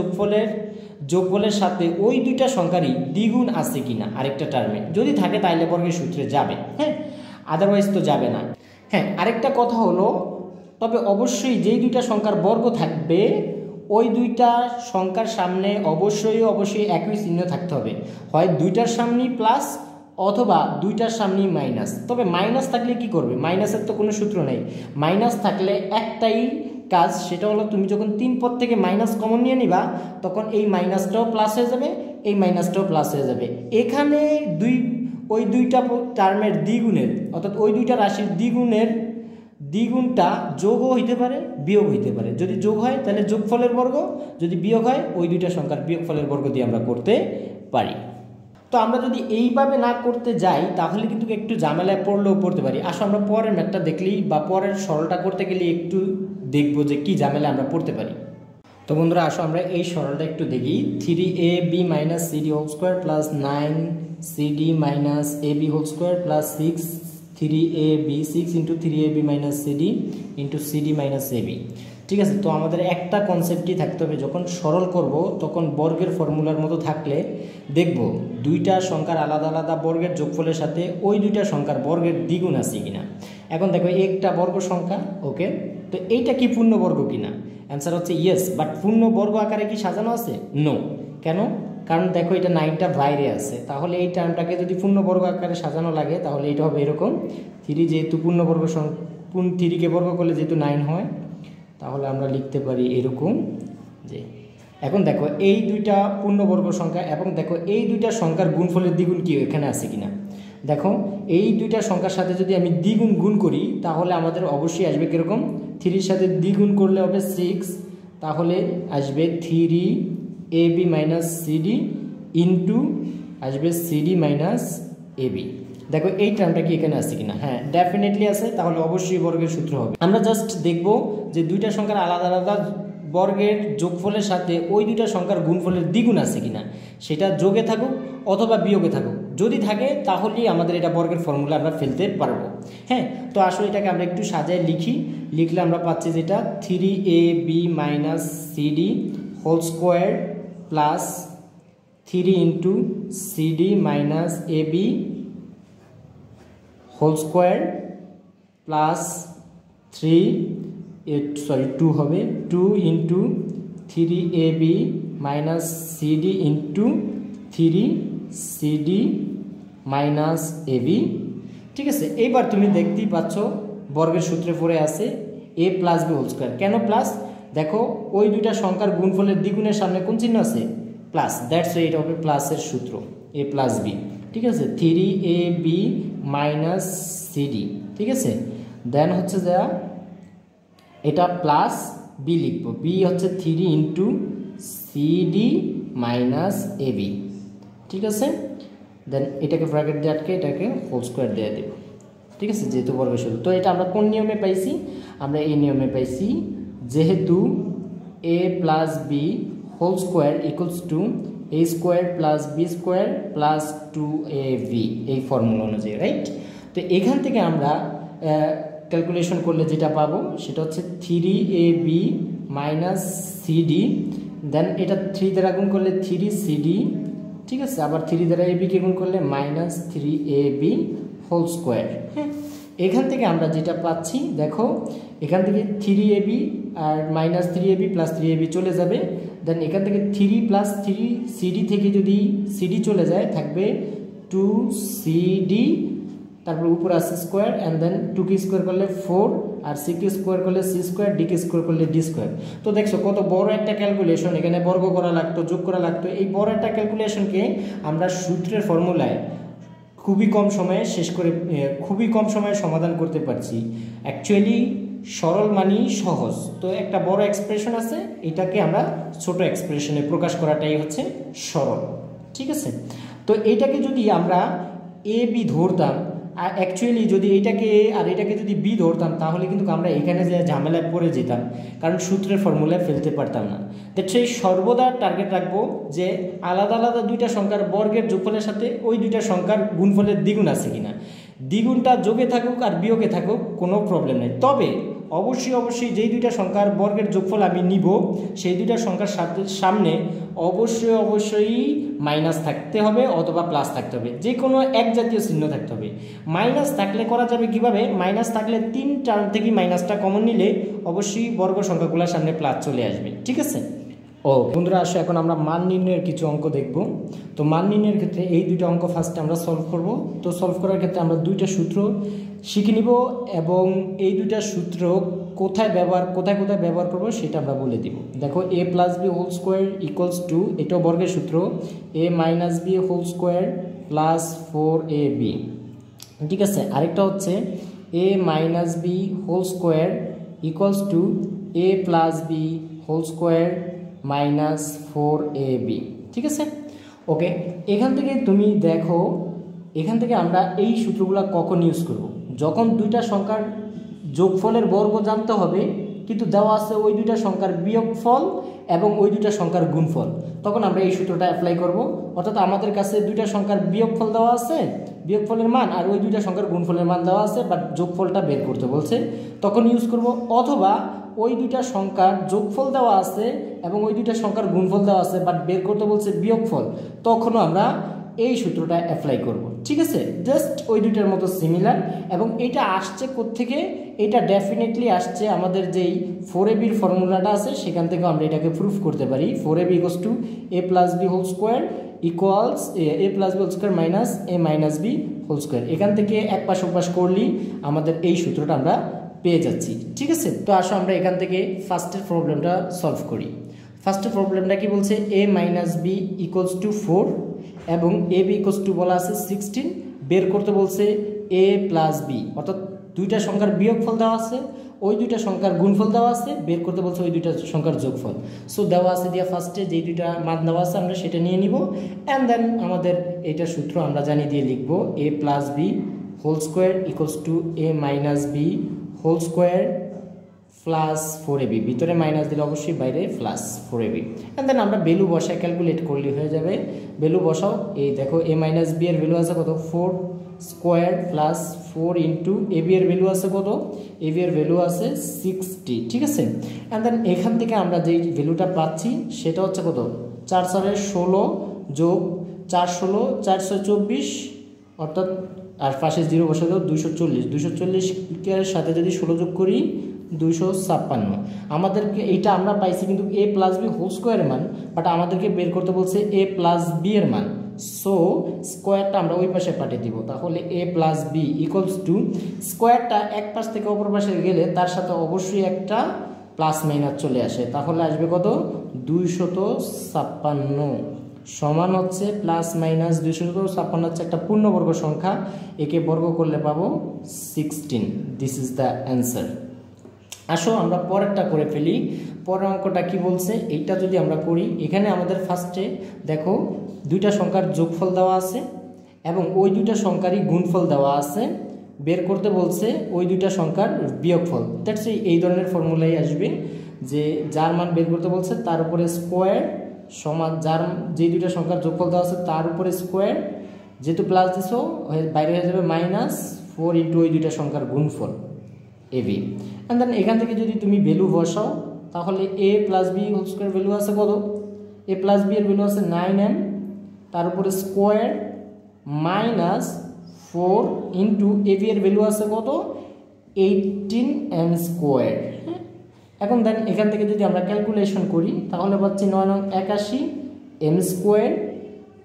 যোগফলের সাথে ওই দুইটা সংখ্যারই দ্বিগুণ আছে কিনা আরেকটা টার্মে, যদি থাকে তাহলে বর্গের সূত্রে যাবে, হ্যাঁ আদারওয়াইজ তো যাবে না। হ্যাঁ, আরেকটা কথা হলো, তবে অবশ্যই যেই দুইটা সংখ্যার বর্গ থাকবে ওই দুইটা সংখ্যার সামনে অবশ্যই একই চিহ্ন থাকতে হবে, হয় দুইটার সামনেই প্লাস অথবা দুইটার সামনেই মাইনাস। তবে মাইনাস থাকলে কি করবে? মাইনাসের তো কোনো সূত্র নেই, মাইনাস থাকলে একটাই কাজ, সেটা হলো তুমি যখন 3 পদ থেকে মাইনাস কমন নিয়ে নিবা তখন এই মাইনাসটাও প্লাস হয়ে যাবে, এই মাইনাসটাও প্লাস হয়ে যাবে। এখানে ওই দুইটা টার্মের দ্বিগুণের, অর্থাৎ ওই দুইটা রাশির দ্বিগুণটা যোগও হইতে পারে বিয়োগ হইতে পারে। যদি যোগ হয় তাহলে যোগফলের বর্গ, যদি বিয়োগ হয় ওই দুইটা সংখ্যার বিয়োগফলের বর্গ দিয়ে আমরা করতে পারি। তো আমরা যদি এইভাবে না করতে যাই তাহলে কিন্তু একটু ঝামেলায় পড়তে পারি। আসলে আমরা পরের ম্যাথটা দেখলেই বা পরের সরলটা করতে গেলে একটু দেখবো যে কি ঝামেলা আমরা পড়তে পারি। তো বন্ধুরা আসো আমরা এই সরলটা একটু দেখি। 3ab minus c d whole square plus 9cd minus ab whole square plus 3ab 6 into 3ab minus c d into c d minus ab। ঠিক আছে, তো আমাদের একটা কনসেপ্টই থাকতে হবে, যখন সরল করব তখন বর্গের ফর্মুলার মতো থাকলে দেখব দুইটা সংখ্যার আলাদা আলাদা বর্গের যোগফলের সাথে ওই দুইটা সংখ্যার বর্গের দ্বিগুণ আছে কিনা। এখন দেখো একটা বর্গ সংখ্যা, ওকে, তো এইটা কি পূর্ণবর্গ কিনা? অ্যান্সার হচ্ছে ইয়েস, বাট পূর্ণবর্গ আকারে কি সাজানো আছে? নো। কেন? কারণ দেখো এটা 9টা বাইরে আছে, তাহলে এই টার্মটাকে যদি পূর্ণবর্গ আকারে সাজানো লাগে তাহলে এটা হবে এরকম। 3 যেহেতু পূর্ণবর্গ 3কে বর্গ করলে যেহেতু 9 হয়, তাহলে আমরা লিখতে পারি এরকম যে, এখন দেখো এই দুইটা পূর্ণবর্গ সংখ্যা এবং দেখো এই দুইটা সংখ্যার গুণফলের দ্বিগুণ কি এখানে আছে কিনা। দেখো এই দুইটা সংখ্যার সাথে যদি আমি দ্বিগুণ গুণ করি তাহলে আমাদের অবশ্যই আসবে কীরকম, 3-র সাথে দ্বিগুণ করলে হবে 6, তাহলে আসবে 3ab মাইনাস সিডি ইন্টু আসবে সিডি মাইনাস এবি। দেখো এই টার্মটা কি এখানে আছে কিনা? হ্যাঁ ডেফিনেটলি আছে, তাহলে অবশ্যই বর্গের সূত্র হবে। আমরা জাস্ট দেখব যে দুইটা সংখ্যার আলাদা আলাদা বর্গের যোগফলের সাথে ওই দুইটা সংখ্যার গুণফলের দ্বিগুণ আছে কিনা, সেটা যোগে থাকুক অথবা বিয়োগে থাকুক, যদি থাকে তাহলেই আমাদের এটা বর্গের ফর্মুলা আমরা ফেলতে পারবো। হ্যাঁ, তো আসলে এটাকে আমরা একটু সাজায় লিখলে আমরা পাচ্ছি যেটা 3ab minus c d whole square plus 3 into c d minus a b whole square plus 2 হবে 2 into 3ab minus c d into 3cd minus a b. ঠিক আছে, এইবার তুমি দেখতেই পাচ্ছ বর্গের সূত্রে পড়ে আছে এ প্লাস বি হোল স্কোয়ার। কেন প্লাস? দেখো ওই দুইটা সংখ্যার গুণফলের দ্বিগুণের সামনে কোন চিহ্ন আছে? প্লাস। দ্যাটস এটা হবে প্লাসের সূত্র, এ প্লাস বি। ঠিক আছে, 3ab মাইনাস সিডি। ঠিক আছে, দেন হচ্ছে যা এটা প্লাস বি লিখবো, বি হচ্ছে 3 ইন্টু সিডি মাইনাস এবি। ঠিক আছে, দেন এটাকে ব্র্যাকেট দিয়ে আটকে এটাকে হোল স্কোয়ার দিয়ে দেব। ঠিক আছে, যেহেতু বর্গের সূত্র। তো এটা আমরা কোন নিয়মে পাইছি? আমরা এই নিয়মে পাইছি, যেহেতু a plus B whole square equals to a square plus B square plus 2ab, এই ফর্মুলা অনুযায়ী, রাইট? তো এখান থেকে আমরা ক্যালকুলেশন করলে যেটা পাবো সেটা হচ্ছে 3ab মাইনাস সিডি, দেন এটা 3 দ্বারা গুণ করলে 3cd। ঠিক আছে, আবার 3 দ্বারা ab কে গুণ করলে মাইনাস 3ab হোল স্কোয়ার। হ্যাঁ, এখান থেকে আমরা যেটা পাচ্ছি দেখো, এখান থেকে 3ab আর মাইনাস 3ab প্লাস 3ab চলে যাবে। দেন এখান থেকে 3 প্লাস 3cd থেকে যদি cd চলে যায় থাকবে 2cd, তারপর উপর আছে স্কোয়ার, অ্যান্ড দেন 2 কে স্কোয়ার করলে 4, আর সি কে স্কোয়ার করলে সি স্কোয়ার, ডি কে স্কোয়ার করলে ডি স্কোয়ার। তো দেখছো কত বড় একটা ক্যালকুলেশন, এখানে বর্গ করা লাগতো, যোগ করা লাগতো। এই বড় একটা ক্যালকুলেশনকে আমরা সূত্রের ফর্মুলায় খুবই কম সময়ে খুবই কম সময়ে সমাধান করতে পারছি। অ্যাকচুয়ালি সরল মানেই সহজ। তো একটা বড় এক্সপ্রেশন আছে, এটাকে আমরা ছোট এক্সপ্রেশনে প্রকাশ করাটাই হচ্ছে সরল। ঠিক আছে, তো এইটাকে যদি আমরা এ বি ধরতাম, আর অ্যাকচুয়ালি যদি এইটাকে আর এটাকে যদি বি ধরতাম, তাহলে কিন্তু আমরা এখানে যে ঝামেলায় পড়ে যেতাম, কারণ সূত্রের ফর্মুলায় ফেলতে পারতাম না। সেই সর্বদা টার্গেট রাখবো যে আলাদা আলাদা দুইটা সংখ্যার বর্গের যোগফলের সাথে ওই দুইটা সংখ্যার গুণফলের দ্বিগুণ আছে কিনা। দ্বিগুণটা যোগে থাকুক আর বিয়োগে থাকুক, কোনো প্রবলেম নেই। তবে অবশ্যই যেই দুইটা সংখ্যার বর্গের যোগফল আমি নিব, সেই দুইটা সংখ্যার সামনে অবশ্যই মাইনাস থাকতে হবে অথবা প্লাস থাকতে হবে, যে কোনো এক জাতীয় চিহ্ন থাকতে হবে। মাইনাস থাকলে করা যাবে কিভাবে? মাইনাস থাকলে 3 টার্ম থেকে মাইনাসটা কমন নিলে অবশ্যই বর্গ সংখ্যাগুলোর সামনে প্লাস চলে আসবে। ঠিক আছে, বন্ধুরা আসো এখন আমরা মান নির্ণয়ের কিছু অঙ্ক দেখব। তো মান নির্ণয়ের ক্ষেত্রে এই দুইটা অঙ্ক ফার্স্টে আমরা সলভ করব। তো সলভ করার ক্ষেত্রে আমরা দুইটা সূত্র শিখে নিব, এবং এই দুইটা সূত্র কোথায় ব্যবহার করব সেটা আমরা বলে দিব। দেখো, a plus B whole square equals to, এটাও বর্গের সূত্র, a minus B whole square plus 4ab। ঠিক আছে, আরেকটা হচ্ছে a minus B whole square equals to a plus B whole square minus 4ab। ঠিক আছে, ওকে। এখান থেকে তুমি দেখো, এখান থেকে আমরা এই সূত্রগুলো কখন ইউজ করব? যখন দুইটা সংখ্যার যোগফলের বর্গ জানতে হবে, কিন্তু দেওয়া আছে ওই দুইটা সংখ্যার বিয়োগফল এবং ওই দুইটা সংখ্যার গুণফল, তখন আমরা এই সূত্রটা অ্যাপ্লাই করব। অর্থাৎ আমাদের কাছে দুইটা সংখ্যার বিয়োগফল দেওয়া আছে, বিয়োগফলের মান, আর ওই দুইটা সংখ্যার গুণফলের মান দেওয়া আছে, বাট যোগফলটা বের করতে বলছে, তখন ইউজ করব। অথবা ওই দুইটা সংখ্যার যোগফল দেওয়া আছে এবং ওই দুইটা সংখ্যার গুণফল দেওয়া আছে, বাট বের করতে বলছে বিয়োগফল, তখনও আমরা এই সূত্রটা অ্যাপ্লাই করব। ঠিক আছে, জাস্ট ওই দুইটার মতো সিমিলার। এবং এটা আসছে কোত্থেকে? এটা ডেফিনেটলি আসছে আমাদের যেই 4ab ফর্মুলাটা আছে সেখান থেকে আমরা এটাকে প্রুফ করতে পারি। 4ab equals to a plus B whole square equals a plus B whole square minus a minus B whole square. এখান থেকে এক পাশ ওপাশ করলেই আমাদের এই সূত্রটা আমরা পেয়ে যাচ্ছি। ঠিক আছে, তো আসো আমরা এখান থেকে ফার্স্টের প্রবলেমটা সলভ করি। ফার্স্টের প্রবলেমটা কি বলছে? এ মাইনাস বি ইকুয়ালস টু 4 এবং এ বি ইকুয়ালস টু বলা আছে 16, বের করতে বলছে এ প্লাস বি, অর্থাৎ দুইটা সংখ্যার বিয়োগফল দেওয়া আছে, ওই দুইটা সংখ্যার গুণফল দেওয়া আছে, বের করতে বলছে ওই দুইটা সংখ্যার যোগফল। সো দেওয়া আছে দিয়া ফার্স্টে যেই দুইটা মান দেওয়া আছে আমরা সেটা নিয়ে নিব, অ্যান্ড দেন আমাদের এইটার সূত্র আমরা জানিয়ে দিয়ে লিখব a plus B whole square equals to a minus B whole square plus 4ab, ভিতরে মাইনাস দিলে অবশ্যই বাইরে প্লাস 4ab, অ্যান্ড দেন আমরা ভ্যালু বসায় ক্যালকুলেট করলে হয়ে যাবে। ভ্যালু বসাও, এই দেখো এ মাইনাস বি এর ভ্যালু আছে কত? 4 square plus 4 into A B এর ভ্যালু আছে কত? এ বি এর ভ্যালু আছে 60। ঠিক আছে, অ্যান্ড দেন এখান থেকে আমরা যেই ভ্যালুটা পাচ্ছি সেটা হচ্ছে কত? 4 4 16 যোগ 4 16 4 6 24, অর্থাৎ আর পাশে 0 বসে দাও 240। 240 এর সাথে যদি 16 যোগ করি 256। আমাদেরকে এইটা আমরা পাইছি কিন্তু এ প্লাস বি হোল স্কোয়ারের মান, বাট আমাদেরকে বের করতে বলছে এ প্লাস বি এর মান। সো স্কোয়ারটা আমরা ওই পাশে পাঠিয়ে দিব। তাহলে a plus b equals to স্কোয়ারটা এক পাশ থেকে অপর পাশে গেলে তার সাথে অবশ্যই একটা প্লাস মাইনাস চলে আসে, তাহলে আসবে কত 256 সমান হচ্ছে প্লাস মাইনাস 256 হচ্ছে একটা পূর্ণবর্গ সংখ্যা, একে বর্গ করলে পাবো 16। This is the answer. আসো আমরা পরেরটা করে ফেলি। পরের অঙ্কটা কি বলছে এইটা যদি আমরা করি, এখানে আমাদের ফার্স্টে দেখো দুইটা সংখ্যার যোগফল দেওয়া আছে এবং ওই দুইটা সংখ্যারই গুণফল দেওয়া আছে, বের করতে বলছে ওই দুইটা সংখ্যার বিয়োগফল। দ্যাটস এই ধরনের ফর্মুলাই আসবে যে যার মান বের করতে বলছে তার উপরে স্কোয়ার সমান যার যে দুইটা সংখ্যার যোগফল দেওয়া আছে তার উপরে স্কোয়ার, যেহেতু প্লাস দিছো বাইরে হয়ে যাবে -4 ইন্টু ওই দুইটা সংখ্যার গুণফল ab। অ্যান্ড দেন এখান থেকে যদি তুমি ভ্যালু বসাও তাহলে a plus B whole square value আছে কত, a প্লাস বি এর ভ্যালু আছে 9m, তার উপরে স্কোয়ার -4 ইন্টু ab এর ভ্যালু আছে কত 18m স্কোয়ার। এখন দেন এখান থেকে যদি আমরা ক্যালকুলেশন করি তাহলে পাচ্ছি 9 9 81 m স্কোয়ার,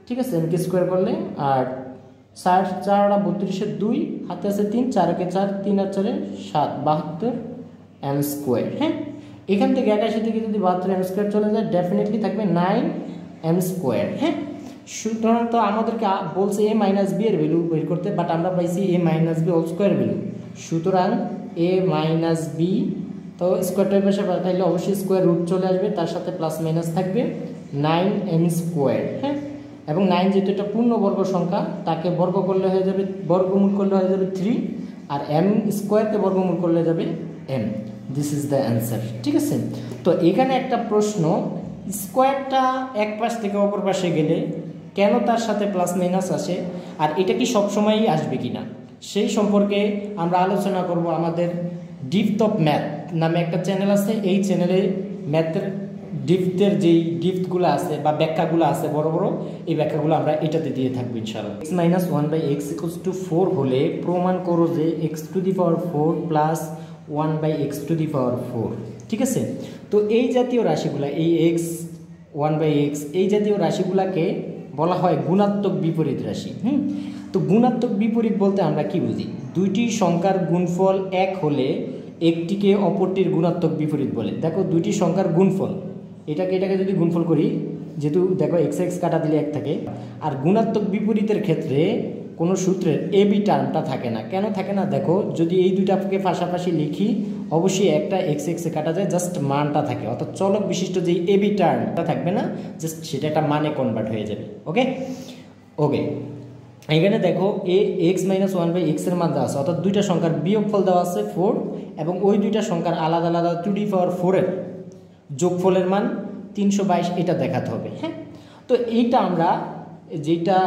ঠিক আছে, m কে স্কোয়ার করলে, আর 4 4 32 2 হাতে আছে 3 4 কে 4 3 আর 4 7 72 m স্কোয়ার। হ্যাঁ, এখান থেকে 81 থেকে যদি 72 m স্কোয়ার চলে যায় ডেফিনেটলি থাকবে 9 m স্কোয়ার। হ্যাঁ, সুতরাং তো আমাদেরকে বলছে a মাইনাস বি এর ভ্যালু বের করতে, বাট আমরা পাইছি a minus B whole square value, সুতরাং a মাইনাস বি তো স্কোয়ারটার পাশে পাঠাইলে অবশ্যই স্কোয়ার রুট চলে আসবে, তার সাথে প্লাস মাইনাস থাকবে 9m স্কোয়ার। হ্যাঁ, এবং 9 যেহেতু একটা পূর্ণবর্গ সংখ্যা তাকে বর্গ করলে হয়ে যাবে, বর্গমূল করলে হয়ে যাবে 3, আর m স্কোয়ারকে বর্গমূল করলে যাবে m। This is the answer. ঠিক আছে, তো এখানে একটা প্রশ্ন, স্কোয়ারটা এক পাশ থেকে অপর পাশে গেলে কেন তার সাথে প্লাস মাইনাস আসে, আর এটা কি সবসময়ই আসবে কিনা সেই সম্পর্কে আমরা আলোচনা করব। আমাদের ডিপথ অফ ম্যাথ নামে একটা চ্যানেল আছে, এই চ্যানেলে ম্যাথের ডিপথের যেই ডিপথগুলো আছে বা ব্যাখ্যাগুলো আছে বড় বড়, এই ব্যাখ্যাগুলো আমরা এটাতে দিয়ে থাকবো ইনশাআল্লাহ। x minus 1/x equals to 4 হলে প্রমাণ করো যে x টু দি পাওয়ার 4 প্লাস 1/x টু দি পাওয়ার 4। ঠিক আছে, তো এই জাতীয় রাশিগুলা, এই x 1/x এই জাতীয় রাশিগুলাকে বলা হয় গুণাত্মক বিপরীত রাশি। তো গুণাত্মক বিপরীত বলতে আমরা কি বুঝি, দুইটি সংখ্যার গুণফল এক হলে একটিকে অপরটির গুণাত্মক বিপরীত বলে। দেখো দুইটি সংখ্যার গুণফল, এটাকে যদি গুণফল করি, যেহেতু দেখো x x কাটা দিলে 1 থাকে, আর গুণাত্মক বিপরীতের ক্ষেত্রে কোনো সূত্রের ab টার্মটা থাকে না। কেন থাকে না, দেখো যদি এই দুইটাকে পাশাপাশি লিখি অবশ্যই একটা x x এ কাটা যায়, জাস্ট মানটা থাকে, অর্থাৎ চলক বিশিষ্ট যে ab টার্মটা থাকবে না, জাস্ট সেটা একটা মানে কনভার্ট হয়ে যাবে। ওকে ওকে, এখানে দেখো x মাইনাস 1/x এর মান দেওয়া আছে, অর্থাৎ দুইটা সংখ্যার বিয়োগফল দেওয়া আছে 4, এবং ওই দুইটা সংখ্যার আলাদা আলাদা টু দি পাওয়ার 4 এর যোগফলের মান 322, এটা দেখাতে হবে। হ্যাঁ, তো এইটা আমরা যেটা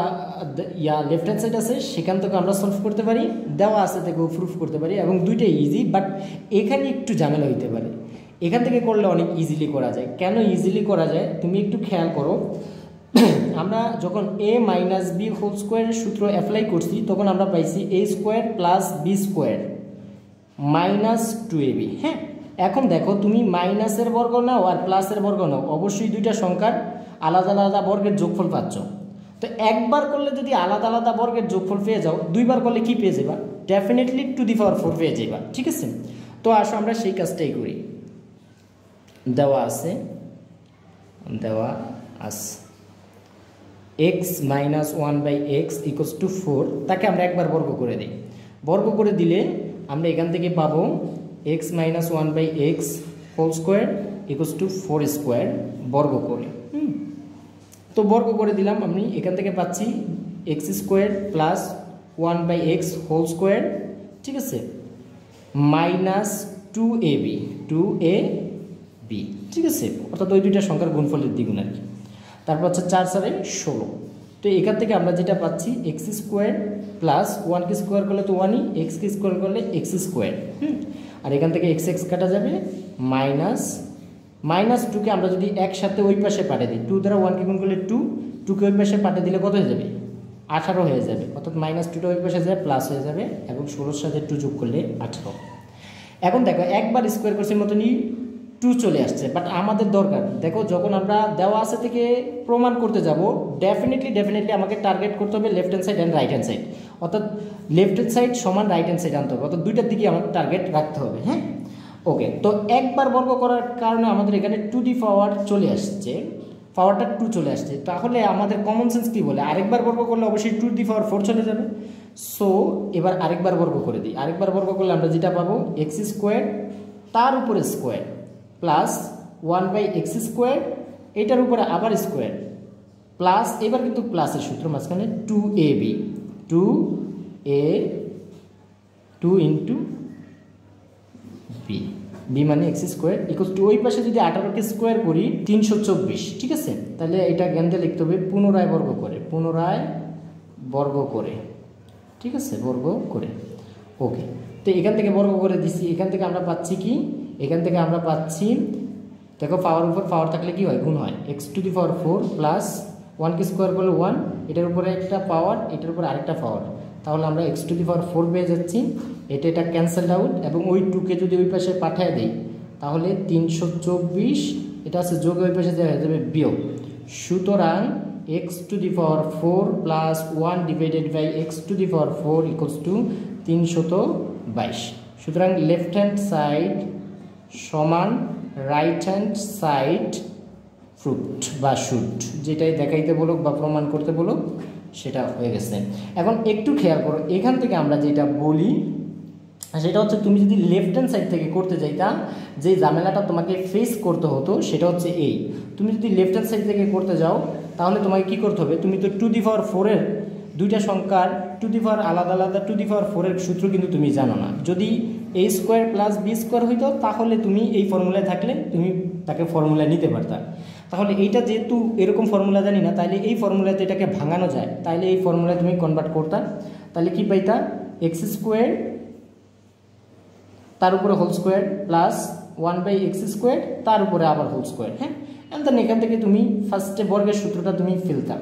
লেফট হ্যান্ড সাইড আছে সেখান থেকে আমরা সলভ করতে পারি, দেওয়া আছে থেকেও প্রুফ করতে পারি, এবং দুইটাই ইজি, বাট এখানে একটু ঝামেলা হইতে পারে। এখান থেকে করলে অনেক ইজিলি করা যায়। কেন ইজিলি করা যায় তুমি একটু খেয়াল করো, আমরা যখন a মাইনাস বি হোল স্কোয়ারের সূত্র অ্যাপ্লাই করছি তখন আমরা পাইছি a square plus B square minus 2ab। হ্যাঁ, এখন দেখো তুমি মাইনাসের বর্গ নাও আর প্লাসের বর্গ নাও, অবশ্যই দুইটা সংখ্যার আলাদা আলাদা বর্গের যোগফল পাচ্ছ। তো একবার করলে যদি আলাদা আলাদা বর্গের যোগফল পেয়ে যাও, দুইবার করলে কি পেয়ে যাবা, ডেফিনেটলি টু দি পাওয়ার 4 পেয়ে যাবা। ঠিক আছে, তো আসো আমরা সেই কাজটাই করি। দেওয়া আছে x minus 1/x equals to 4, তাকে আমরা একবার বর্গ করে দিই। বর্গ করে দিলে আমরা এখান থেকে পাবো x minus 1/x whole square equals to 4 square বর্গ করে। তো বর্গ করে দিলাম, আমি এখান থেকে পাচ্ছি x square plus 1/x whole square, ঠিক আছে, মাইনাস 2ab, ঠিক আছে, অর্থাৎ ওই দুইটা সংখ্যার গুণফলের দ্বিগুণ আর কি। তারপর হচ্ছে 4 4 16। তো এখান থেকে আমরা যেটা পাচ্ছি x স্কোয়ার প্লাস 1 কে স্কোয়ার করলে তো 1ই, x কে স্কোয়ার করলে x স্কোয়ার, আর এখান থেকে x কাটা যাবে, মাইনাস 2 কে আমরা যদি একসাথে ওই পাশে পাঠিয়ে দিই, 2 দ্বারা 1 কে গুণ করলে 2 কে ওই পাশে পাঠিয়ে দিলে কত হয়ে যাবে, 18 হয়ে যাবে, অর্থাৎ -2টা ওই পাশে যায় প্লাস হয়ে যাবে, এবং 16 এর সাথে 2 যোগ করলে 18। এখন দেখো একবার স্কোয়ার করছি মতনই 2 চলে আসছে, বাট আমাদের দরকার দেখো যখন আমরা দেওয়া আছে থেকে প্রমাণ করতে যাব ডেফিনেটলি আমাকে টার্গেট করতে হবে left hand side and right hand side, অর্থাৎ লেফট হ্যান্ড সাইড সমান রাইট হ্যান্ড সাইড আনতে হবে, অর্থাৎ দুইটার দিকে আমাদের টার্গেট রাখতে হবে। হ্যাঁ, ওকে। তো একবার বর্গ করার কারণে আমাদের এখানে 2d পাওয়ার চলে আসছে, পাওয়ারটা 2 চলে আসছে, তাহলে আমাদের কমন সেন্স কী বলে আরেকবার বর্গ করলে অবশ্যই 2d পাওয়ার 4 চলে যাবে। সো এবার আরেকবার বর্গ করে দিই, আরেকবার বর্গ করলে আমরা যেটা পাবো এক্স স্কোয়ার তার উপরে স্কোয়ার প্লাস 1/x², এটার উপরে আবার স্কোয়ার প্লাস, এবার কিন্তু প্লাসের সূত্র মাঝখানে 2ab 2 ইন্টু বি মানে x² ইকুয়াল টু ওই পাশে যদি 18কে স্কোয়ার করি 324, ঠিক আছে, তাহলে এটা জ্ঞানতে লিখতে হবে পুনরায় বর্গ করে, ঠিক আছে, বর্গ করে। ওকে, তো এখান থেকে বর্গ করে দিচ্ছি, এখান থেকে আমরা পাচ্ছি কি, এখান থেকে আমরা পাচ্ছি দেখো পাওয়ার উপর পাওয়ার থাকলে কি হয় গুণ হয়, x⁴ প্লাস 1কে স্কোয়ার করলে 1, এটার উপরে একটা পাওয়ার এটার উপরে আরেকটা পাওয়ার, তাহলে আমরা x⁴ পেয়ে যাচ্ছি, এটা ক্যান্সেলড আউট, এবং ওই 2কে যদি ওই পাশে পাঠিয়ে দিই তাহলে 324, এটা আছে যোগে ওই পাশে হয়ে যাবে বিয়োগ, সুতরাং x⁴ plus 1 divided by x⁴ equals to 322। সুতরাং লেফট হ্যান্ড সাইড সমান রাইট হ্যান্ড সাইড প্রুভড বা শুড, যেটাই দেখাইতে বলুক বা প্রমাণ করতে বলুক সেটা হয়ে গেছে। এখন একটু খেয়াল করো, এখান থেকে আমরা যেটা বলি সেটা হচ্ছে তুমি যদি লেফট হ্যান্ড সাইড থেকে করতে যাইতা যে ঝামেলাটা তোমাকে ফেস করতে হতো সেটা হচ্ছে এই, তুমি যদি লেফট হ্যান্ড সাইড থেকে করতে যাও তাহলে তোমাকে কি করতে হবে, তুমি তো 2d⁴ এর দুইটা সংখ্যার 2d আলাদা 2d⁴ এর সূত্র কিন্তু তুমি জানো না, যদি a² প্লাস b² হইতো তাহলে তুমি এই ফর্মুলায় থাকলে তুমি তাকে ফর্মুলা নিতে পারতা। তাহলে এইটা যেহেতু এরকম ফর্মুলা জানি না, তাহলে এই ফর্মুলাতে এটাকে ভাঙানো যায়, তাহলে এই ফর্মুলায় তুমি কনভার্ট করতা, তাহলে কি পাইতা x² তার উপরে হোল স্কোয়ার প্লাস 1/x² তার উপরে আবার হোল স্কোয়ার। হ্যাঁ, এন্ড দেন এখান থেকে তুমি ফার্স্টে বর্গের সূত্রটা তুমি ফেলতা,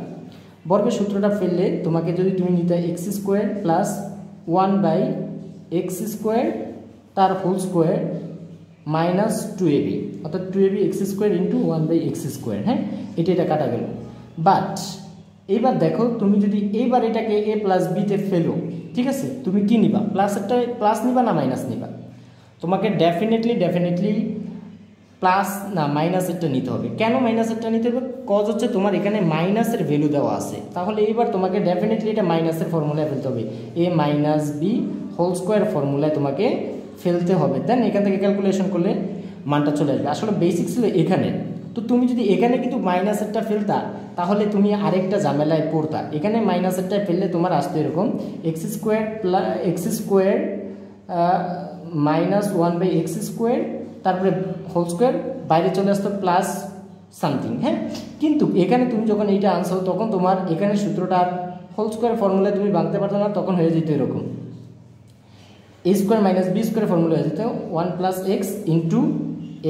বর্গের সূত্রটা ফেললে তোমাকে যদি তুমি নিতে x² প্লাস 1/x² তার হোল স্কোয়ার মাইনাস 2ab, অর্থাৎ 2ab x² ইন্টু 1/x²। হ্যাঁ, এটা কাটা গেল, বাট এইবার দেখো তুমি যদি এইবার এটাকে a প্লাস বিতে ফেলো, ঠিক আছে, তুমি কি নিবা, প্লাসেরটা প্লাস নিবা না মাইনাস নিবা, তোমাকে ডেফিনেটলি প্লাস না মাইনাসেরটা নিতে হবে। কেন মাইনাসেরটা নিতে হবে, কজ হচ্ছে তোমার এখানে মাইনাসের ভ্যালু দেওয়া আছে, তাহলে এবার তোমাকে ডেফিনেটলি এটা মাইনাসের ফর্মুলায় ফেলতে হবে, a minus B whole square ফর্মুলায় তোমাকে ফেলতে হবে, দেন এখান থেকে ক্যালকুলেশন করলে মানটা চলে আসবে। আসলে বেসিক ছিল এখানে, তো তুমি যদি এখানে কিন্তু মাইনাসেরটা ফেলতা তাহলে তুমি আরেকটা ঝামেলায় পড়তা, এখানে মাইনাসেরটা ফেললে তোমার আসতো এরকম x² মাইনাস 1/x² তারপরে হোল স্কোয়ার, বাইরে চলে আসতো প্লাস সামথিং। হ্যাঁ, কিন্তু এখানে তুমি যখন এইটা আনছো তখন তোমার এখানে সূত্রটা হোল স্কোয়ার ফর্মুলায় তুমি ভাঙতে পারতো না, তখন হয়ে যেত এরকম a² মাইনাস b² ফর্মুলা হয়ে যেত 1 plus x into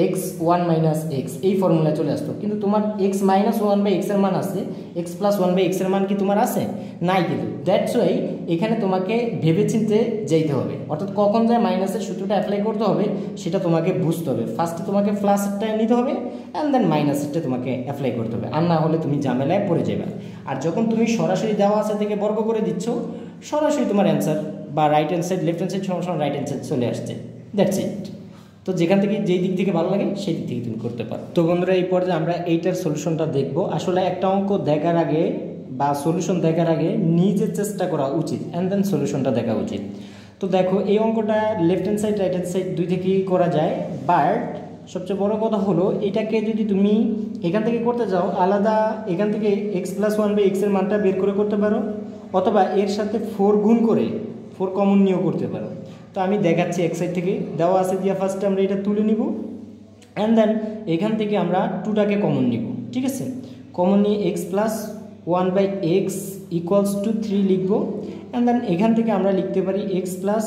x 1 minus x, এই ফর্মুলায় চলে আসতো, কিন্তু তোমার x মাইনাস 1/x এর মান আছে, x প্লাস 1/x এর মান কি তোমার আছে নাই, কিন্তু দ্যাটস ওয়াই এখানে তোমাকে ভেবেচিন্তে যেতে হবে, অর্থাৎ কখন যায় মাইনাসের সূত্রটা অ্যাপ্লাই করতে হবে সেটা তোমাকে বুঝতে হবে, ফার্স্টে তোমাকে প্লাসেরটা নিতে হবে অ্যান্ড দেন মাইনাসেরটা তোমাকে অ্যাপ্লাই করতে হবে, আর না হলে তুমি ঝামেলায় পড়ে যাবে। আর যখন তুমি সরাসরি দেওয়া আছে থেকে বর্গ করে দিচ্ছ সরাসরি তোমার অ্যান্সার বা right hand side left hand side সমান রাইট হ্যান্ড সাইড চলে আসছে, দ্যাটস ইট। তো যেখান থেকে যেই দিক থেকে ভালো লাগে সেই দিক থেকে তুমি করতে পারো। তো বন্ধুরা এই পর্যায়ে আমরা এইটার সলিউশনটা দেখবো। আসলে একটা অঙ্ক দেখার আগে বা সলিউশন দেখার আগে নিজে চেষ্টা করা উচিত অ্যান্ড দেন সলিউশনটা দেখা উচিত। তো দেখো এই অঙ্কটা left hand side right hand side দুই থেকেই করা যায়, বাট সবচেয়ে বড় কথা হলো এটাকে যদি তুমি এখান থেকে করতে যাও আলাদা, এখান থেকে x প্লাস 1/x এর মানটা বের করে করতে পারো, অথবা এর সাথে 4 গুণ করে 4 কমন নিয়েও করতে পারো। তো আমি দেখাচ্ছি এক সাইড থেকে দেওয়া আছে দিয়া ফার্স্টে আমরা এটা তুলে নিব অ্যান্ড দেন এখান থেকে আমরা 2টাকে কমন নিব, ঠিক আছে, কমন নিয়ে x plus 1/x equals to 3 লিখব অ্যান্ড দেন এখান থেকে আমরা লিখতে পারি x plus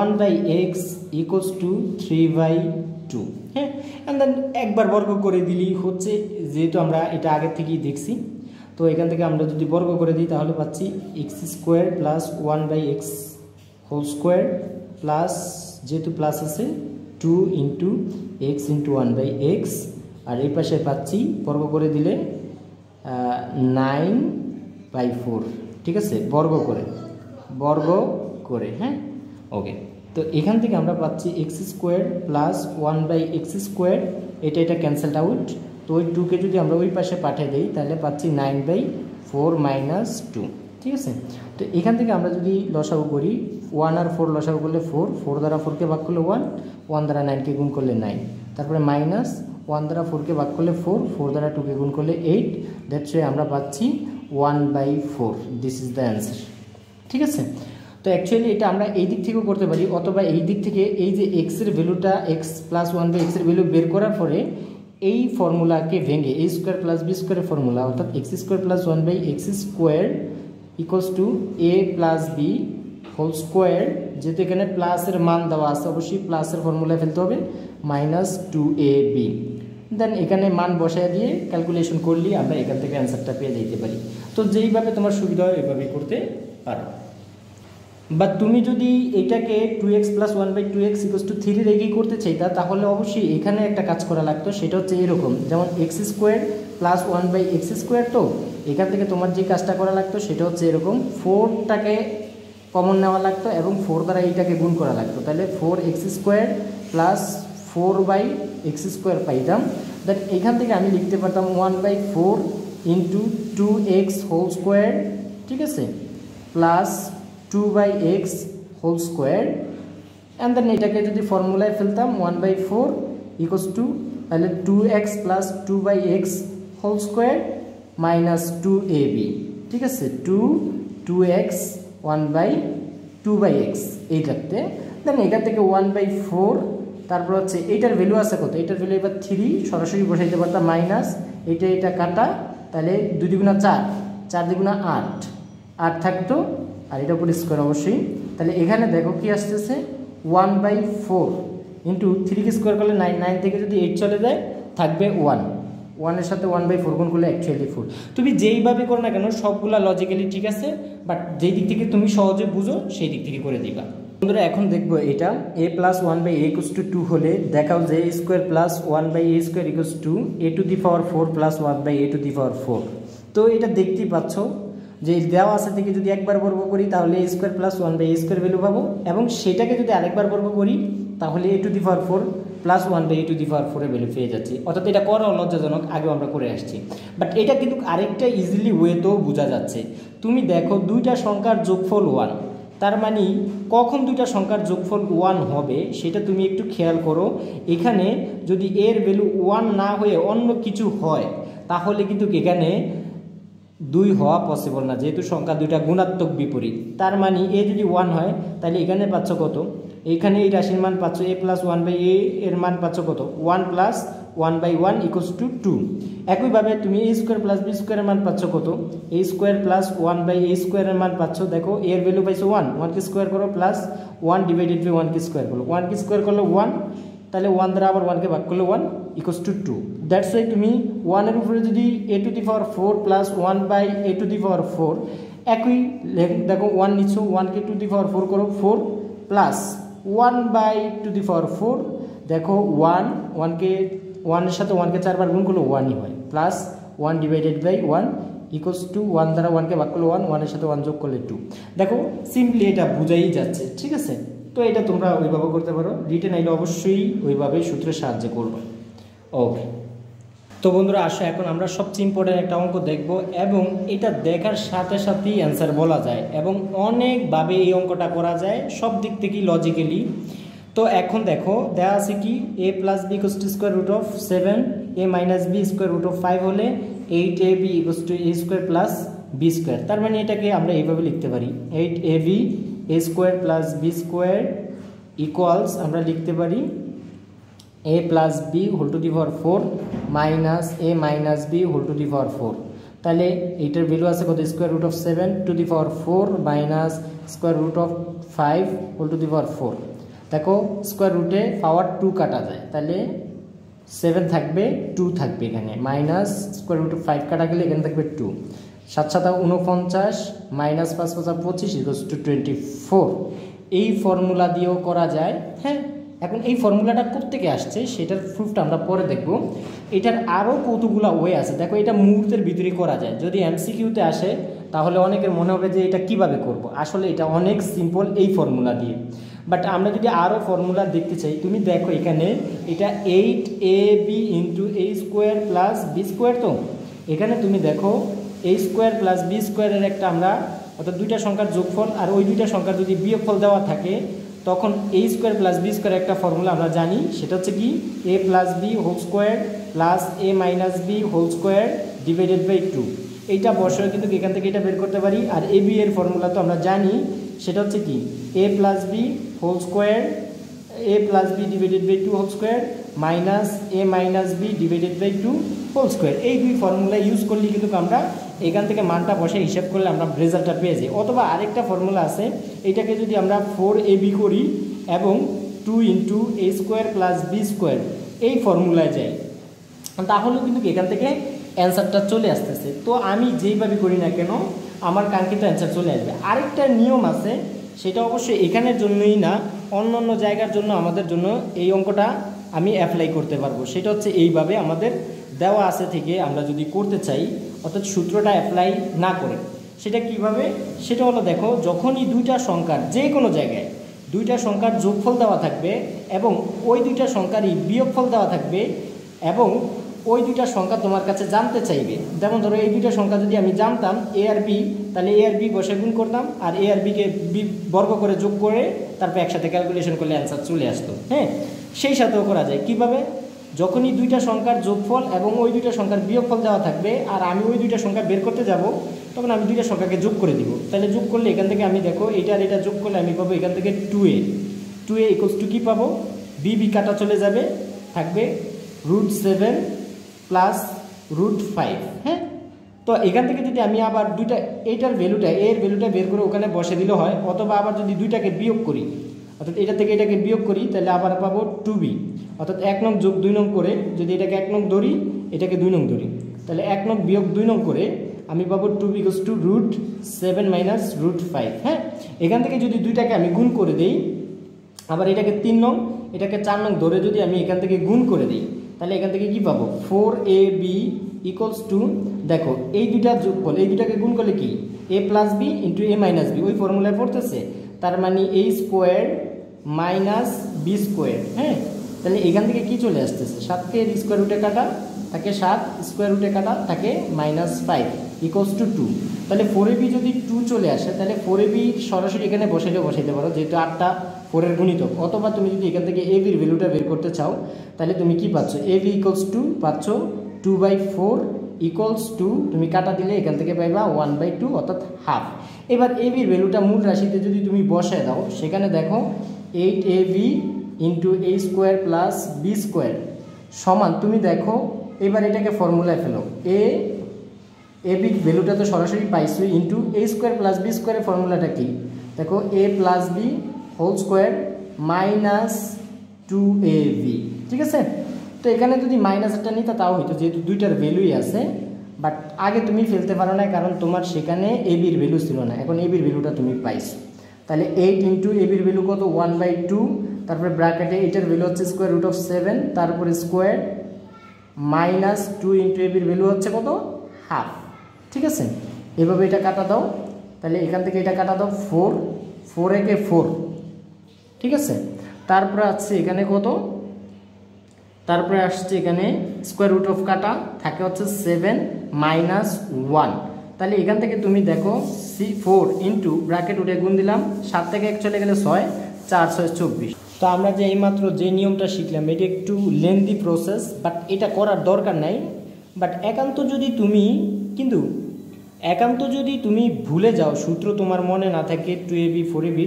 1/x equals to 3/2। হ্যাঁ, অ্যান্ড দেন একবার বর্গ করে দিলেই হচ্ছে, যেহেতু আমরা এটা আগে থেকেই দেখছি, তো এখান থেকে আমরা যদি বর্গ করে দিই তাহলে পাচ্ছি x² plus 1/x whole square plus, যেহেতু প্লাস আছে two into x into 1/x, আর এই পাশে পাচ্ছি বর্গ করে দিলে 9/4, ঠিক আছে, বর্গ করে, হ্যাঁ, ওকে। তো এখান থেকে আমরা পাচ্ছি x² প্লাস 1/x², এটা ক্যান্সেলড আউট। তো ওই 2কে যদি আমরা ওই পাশে পাঠিয়ে দিই তাহলে পাচ্ছি 9/4 মাইনাস 2, ঠিক আছে। তো এখান থেকে আমরা যদি লসাগু করি, 1 আর 4 লসাগু করলে 4 দ্বারা 4কে ভাগ করলে 1 দ্বারা 9কে গুণ করলে 9, তারপরে মাইনাস 1 দ্বারা 4কে ভাগ করলে 4 দ্বারা 2কে গুণ করলে 8, দ্যাটস ওয়াই আমরা পাচ্ছি 1/4। দিস ইজ দ্য অ্যান্সার, ঠিক আছে। তো অ্যাকচুয়ালি এটা আমরা এই দিক থেকেও করতে পারি, অথবা এই দিক থেকে এই যে এক্সের ভ্যালুটা x প্লাস 1/x এর ভ্যালু বের করার পরে এই ফর্মুলাকে ভেঙে a² প্লাস b² এর ফর্মুলা, অর্থাৎ x² plus 1/x² equals to a plus b whole square, যেহেতু এখানে প্লাসের মান দেওয়া আছে অবশ্যই প্লাসের ফর্মুলায় ফেলতে হবে, মাইনাস 2ab। দেন এখানে মান বসায় দিয়ে ক্যালকুলেশন করলেই আমরা এখান থেকে অ্যান্সারটা পেয়ে যেতে পারি। তো যেইভাবে তোমার সুবিধা হয় এইভাবেই করতে পারো। বা তুমি যদি এটাকে 2x plus 1/2x equals to 3 রেখেই করতে চাইতা, তাহলে অবশ্যই এখানে একটা কাজ করা লাগতো, সেটা হচ্ছে এরকম, যেমন x² প্লাস 1/x²। তো এখান থেকে তোমার যে কাজটা করা লাগতো সেটা হচ্ছে এরকম, 4টাকে কমন নেওয়া লাগতো এবং 4 দ্বারা এইটাকে গুণ করা লাগতো, তাহলে 4x² প্লাস 4/x² পাইতাম। দেন এখান থেকে আমি লিখতে পারতাম 1/4 ইন্টু 2x হোল স্কোয়ার, ঠিক আছে, plus 2/x whole square, and then এটাকে যদি ফর্মুলায় ফেলতাম 1/4 ইকুয়ালস টু তাহলে 2x plus 2/x whole square minus 2ab, ঠিক আছে, 2x 1/2/x এই থাকতে। দেন এখান থেকে 1/4, তারপর হচ্ছে এইটার ভ্যালু আছে কত, এইটার ভ্যালু এবার 3 সরাসরি বসাইতে পারতাম, মাইনাস এটা কাটা, তাহলে 2 দুগুণা 4, 4 দুগুণা 8 থাকতো, আর এটা উপর স্কোয়ার অবশ্যই। তাহলে এখানে দেখো কি আসতেছে, 1/4 ইন্টু 3কে স্কোয়ার করলে 9 থেকে যদি 8 চলে যায় থাকবে 1 এর সাথে 1/4 গুণ করলে অ্যাকচুয়ালি 4। তুমি যেইভাবে করো না কেন সবগুলা লজিক্যালি ঠিক আছে, বাট যেই দিক থেকে তুমি সহজে বুঝো সেই দিক থেকে করে দিবা। বন্ধুরা এখন দেখবো এটা a plus 1/a equals to 2 হলে দেখাও যে a² plus 1/a² equals to a⁴ plus 1/a⁴। তো এটা দেখতেই পাচ্ছ যে দেওয়া আছে থেকে যদি একবার বর্গ করি তাহলে a² প্লাস 1/a² ভ্যালু পাবো, এবং সেটাকে যদি আরেকবার বর্গ করি তাহলে a⁴ প্লাস 1/a⁴ এর ভ্যালু পেয়ে যাচ্ছি। অর্থাৎ এটা করা লজ্জাজনক, আগেও আমরা করে আসছি, বাট এটা কিন্তু আরেকটা ইজিলি ওয়েতেও বোঝা যাচ্ছে। তুমি দেখো দুইটা সংখ্যার যোগফল 1, তার মানে কখন দুইটা সংখ্যার যোগফল 1 হবে সেটা তুমি একটু খেয়াল করো। এখানে যদি এর ভ্যালু 1 না হয়ে অন্য কিছু হয় তাহলে কিন্তু এখানে 2 হওয়া পসিবল না, যেহেতু সংখ্যা দুইটা গুণাত্মক বিপরীত। তার মানে এ যদি 1 হয় তাহলে এখানে পাচ্ছ কত, এখানে এই রাশির মান পাচ্ছ a প্লাস 1/a এর মান পাচ্ছ কত, 1 প্লাস 1/1 ইকুয়ালস টু 2। একইভাবে তুমি a² প্লাস b² এর মান পাচ্ছ কত, a² প্লাস 1/a² এর মান পাচ্ছ, দেখো এর ভ্যালু পাইছো 1কে স্কোয়ার করো প্লাস 1 ডিভাইডেড বাই 1কে স্কোয়ার করো, 1কে স্কোয়ার করলে 1, তাহলে 1 দ্বারা আবার 1কে ভাগ করলে 1 ইকুয়ালস টু 2। দ্যাটস ওয়াই তুমি 1 এর উপরে যদি a⁴ প্লাস 1/a⁴, একই দেখো 1 নিচ্ছ, 1কে 2⁴ করো 4 প্লাস 1/2⁴, দেখো 1কে 1 এর সাথে 1কে 4 বার গুণ করলে 1ই হয়, plus 1 divided by 1 equals to 1 দ্বারা 1কে ভাগ করলে 1 এর সাথে 1 যোগ করলে 2। দেখো সিম্পলি এটা বুঝাই যাচ্ছে, ঠিক আছে। তো এটা তোমরা ওইভাবে করতে পারো, রিটেন আইলে অবশ্যই ওইভাবেই সূত্রের সাহায্যে করবে। ওকে, তো বন্ধুরা আসো এখন আমরা সবচেয়ে ইম্পর্টেন্ট একটা অঙ্ক দেখব, এবং এটা দেখার সাথে সাথেই অ্যান্সার বলা যায়, এবং অনেকভাবে এই অঙ্কটা করা যায় সব দিক থেকেই লজিক্যালি। তো এখন দেখো দেওয়া আছে কি, a plus b equals to square root of 7, a minus b square root of 5 হলে 8ab equals to a² plus b²। তার মানে এটাকে আমরা এইভাবে লিখতে পারি, 8ab a² plus b² equals আমরা লিখতে পারি a plus b whole to the power 4 minus a minus b whole to the power 4। তাহলে এইটার ভ্যালু আছে কত, square root of 7 to the power 4 minus square root of 5 whole to the power 4। দেখো square রুটে পাওয়ার 2 কাটা যায়, তাহলে 7 থাকবে, 2 থাকবে এখানে, মাইনাস স্কোয়ার রুট অফ 5 কাটা গেলে এখানে থাকবে 2, 7 7 49 মাইনাস 5 5 25 ইকুয়ালস টু 24। এই ফর্মুলা দিয়েও করা যায়, হ্যাঁ, এখন এই ফর্মুলাটা কোত্থেকে আসছে সেটার প্রুফটা আমরা পরে দেখব। এটার আরও কতগুলো ওয়ে আছে, দেখো এটা মুহূর্তের ভিতরে করা যায়। যদি এমসিকিউতে আসে তাহলে অনেকের মনে হবে যে এটা কিভাবে করব, আসলে এটা অনেক সিম্পল এই ফর্মুলা দিয়ে। বাট আমরা যদি আরও ফর্মুলা দেখতে চাই, তুমি দেখো এখানে এটা 8ab into a square plus B square, তো এখানে তুমি দেখো a স্কোয়ার প্লাস বি স্কোয়ারের একটা আমরা অর্থাৎ দুইটা সংখ্যার যোগফল আর ওই দুইটা সংখ্যার যদি বিয়োগফল দেওয়া থাকে তখন a square plus B square একটা ফর্মুলা আমরা জানি, সেটা হচ্ছে কি a plus B whole square plus a minus B whole square divided by 2। এইটা বসে কিন্তু এখান থেকে এটা বের করতে পারি। আর এ বি এর ফর্মুলা তো আমরা জানি, সেটা হচ্ছে কি a plus B whole square a plus b divided by 2 whole square minus a minus b divided by 2 whole square. এই দুই ফর্মুলা ইউজ করলে কিন্তু আমরা এখান থেকে মানটা বসে হিসাব করলে আমরা রেজাল্টটা পেয়ে যাই। অথবা আরেকটা ফর্মুলা আছে, এটাকে যদি আমরা 4ab করি এবং 2 into a square plus B square এই ফর্মুলায় যাই, তাহলে কিন্তু এখান থেকে অ্যান্সারটা চলে আসতেছে। তো আমি যেইভাবে করি না কেন আমার কাঙ্ক্ষিত অ্যান্সার চলে আসবে। আরেকটা নিয়ম আছে, সেটা অবশ্যই এখানের জন্যই না, অন্য অন্য জায়গার জন্য আমাদের জন্য এই অঙ্কটা আমি অ্যাপ্লাই করতে পারবো। সেটা হচ্ছে এইভাবে আমাদের দেওয়া আছে থেকে আমরা যদি করতে চাই, অর্থাৎ সূত্রটা অ্যাপ্লাই না করে, সেটা কিভাবে, সেটা হলো দেখো যখনই দুইটা সংখ্যার যে কোনো জায়গায় দুইটা সংখ্যার যোগফল দেওয়া থাকবে এবং ওই দুইটা সংখ্যারই বিয়োগফল দেওয়া থাকবে এবং ওই দুইটা সংখ্যা তোমার কাছে জানতে চাইবে, যেমন ধরো এই দুইটা সংখ্যা যদি আমি জানতাম এ আর বি, তাহলে এ আর বি বসে গুণ করতাম আর এ আর বিকে বি বর্গ করে যোগ করে তারপর একসাথে ক্যালকুলেশন করলে অ্যান্সার চলে আসতো। হ্যাঁ, সেই সাথেও করা যায়। কিভাবে, যখনই দুইটা সংখ্যার যোগফল এবং ওই দুইটা সংখ্যার বিয়োগফল দেওয়া থাকবে আর আমি ওই দুইটা সংখ্যা বের করতে যাব, তখন আমি দুইটা সংখ্যাকে যোগ করে দিব। তাহলে যোগ করলে এখান থেকে আমি দেখো এটা আর এটা যোগ করলে আমি পাবো এখান থেকে 2a ইকুয়ালস টু কী পাবো, বি কাটা চলে যাবে, থাকবে √7 প্লাস √5। হ্যাঁ, তো এখান থেকে যদি আমি আবার দুইটা এইটার ভ্যালুটা এর ভ্যালুটা বের করে ওখানে বসে দিলে হয়, অথবা আবার যদি দুইটাকে বিয়োগ করি, অর্থাৎ এটা থেকে এটাকে বিয়োগ করি, তাহলে আবার পাবো 2b, অর্থাৎ 1 নং যোগ 2 নং করে যদি এটাকে 1 নং ধরি এটাকে 2 নং ধরি, তাহলে 1 নং বিয়োগ 2 নং করে আমি পাবো 2b ইকুয়ালস টু √7 মাইনাস √5। হ্যাঁ, এখান থেকে যদি দুইটাকে আমি গুণ করে দিই, আবার এটাকে 3 নং এটাকে 4 নং ধরে যদি আমি এখান থেকে গুণ করে দিই, তাহলে এখান থেকে কি পাবো 4ab ইকুয়ালস টু, দেখো এই দুইটা যোগফল এই দুইটাকে গুণ করলে কি a plus b into a minus b, ওই ফর্মুলায় পড়তেছে, তার মানে a square minus b square. হ্যাঁ, তাহলে এখান থেকে কি চলে আসতেছে, 7কে স্কোয়ার রুটে কাটা থাকে 7 স্কোয়ার রুটে কাটা থাকে -5 ইকুয়ালস টু 2। তাহলে 4ab যদি 2 চলে আসে, তাহলে 4ab সরাসরি এখানে বসাইতে পারো, যেহেতু 8টা 4 এর গুণিতক। অথবা তুমি যদি এখান থেকে ab এর ভ্যালুটা বের করতে চাও, তাহলে তুমি কি পাচ্ছ, ab ইকুয়ালস টু পাচ্ছ 2/4 ইকুয়ালস টু, তুমি কাটা দিলে এখান থেকে পাইবা 1/2 অর্থাৎ হাফ। এবার ab এর ভ্যালুটা মূল রাশিতে যদি তুমি বসায় দাও, সেখানে দেখো 8ab into a square plus B square সমান, তুমি দেখো এবার এটাকে ফর্মুলায় ফেলো, ab ভ্যালুটা তো সরাসরি পাইছো into a square plus b স্কোয়ারের ফর্মুলাটা কি, দেখো a plus B whole square minus 2ab। ঠিক আছে, তো এখানে যদি মাইনাসটা নিতে তাও হইতো, যেহেতু দুইটার ভ্যালুই আছে, বাট আগে তুমি ফেলতে পারো না কারণ তোমার সেখানে ab-র ভ্যালু ছিল না, এখন ab-র ভ্যালুটা তুমি পাইছো। তাহলে 8 ইন্টু ab-র ভ্যালু কত 1/2, তারপরে ব্র্যাকেটে এটার ভ্যালু হচ্ছে √7, তারপরে স্কোয়ার মাইনাস 2 ইন্টু ab-র ভ্যালু হচ্ছে কত হাফ। ঠিক আছে, এভাবে এটা কাটা দাও, তাহলে এখান থেকে এটা কাটা দাও 4 একে 4। ঠিক আছে, তারপরে আসছে এখানে কত, তারপরে আসছে এখানে স্কোয়ার রুট অফ কাটা থাকে হচ্ছে 7 মাইনাস 1। তাহলে এখান থেকে তুমি দেখো 4 ইন্টু ব্র্যাকেট উঠে গুণ দিলাম, 7 থেকে 1 চলে গেলে 6, 4 6 24। তো আমরা যে এইমাত্র যে নিয়মটা শিখলাম এটি একটু লেন্দি প্রসেস, বাট এটা করার দরকার নাই। বাট একান্ত যদি তুমি ভুলে যাও, সূত্র তোমার মনে না থাকে 2ab 4ab,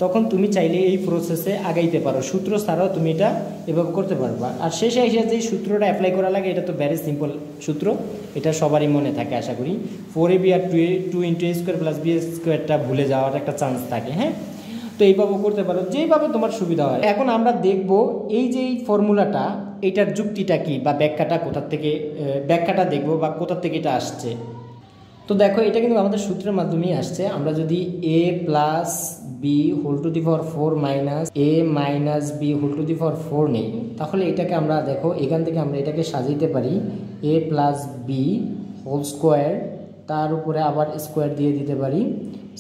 তখন তুমি চাইলে এই প্রসেসে আগাইতে পারো, সূত্র ছাড়াও তুমি এটা এভাবে করতে পারবা। আর শেষে এসে যে সূত্রটা অ্যাপ্লাই করা লাগে এটা তো ভেরি সিম্পল সূত্র, এটা সবারই মনে থাকে আশা করি। 4ab আর 2 into a square plus b স্কোয়ারটা ভুলে যাওয়ার একটা চান্স থাকে। হ্যাঁ, তো এইভাবে করতে পারো, যেইভাবে তোমার সুবিধা হয়। এখন আমরা দেখব এই যে এই ফর্মুলাটা, এটার যুক্তিটা কি বা ব্যাখ্যাটা কোথা থেকে, ব্যাখ্যাটা দেখব বা কোথা থেকে এটা আসছে। তো দেখো এটা কিন্তু আমাদের সূত্রের মাধ্যমেই আসছে। আমরা যদি a plus B whole to the power 4 minus a minus B whole to the power 4 নেই, তাহলে এটাকে আমরা দেখো এখান থেকে আমরা এটাকে সাজাইতে পারি a plus B whole square, তার উপরে আবার স্কোয়ার দিয়ে দিতে পারি,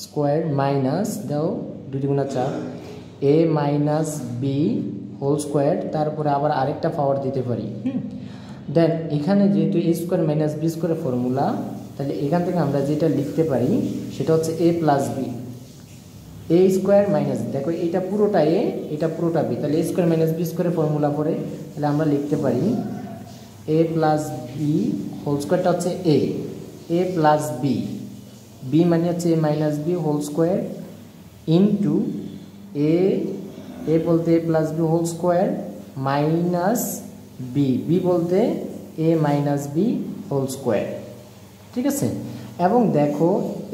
স্কোয়ার মাইনাস দাও 2 দুগুণা 4 a minus B whole square, তারপরে আবার আরেকটা পাওয়ার দিতে পারি। দেন এখানে যেহেতু a স্কোয়ার মাইনাস বি স্কোয়ারের ফর্মুলা, তাহলে এখান থেকে আমরা যেটা লিখতে পারি সেটা হচ্ছে a plus b, a square minus, দেখো এটা পুরোটা এ, এটা পুরোটা বি, তাহলে a স্কোয়ার মাইনাস বি স্কোয়ারের ফর্মুলা পরে তাহলে আমরা লিখতে পারি a প্লাস বি হোল স্কোয়ারটা হচ্ছে এ প্লাস বি, বি মানে হচ্ছে a minus B whole square into a বলতে a plus B whole square minus b বলতে a minus B whole square. ঠিক আছে, এবং দেখো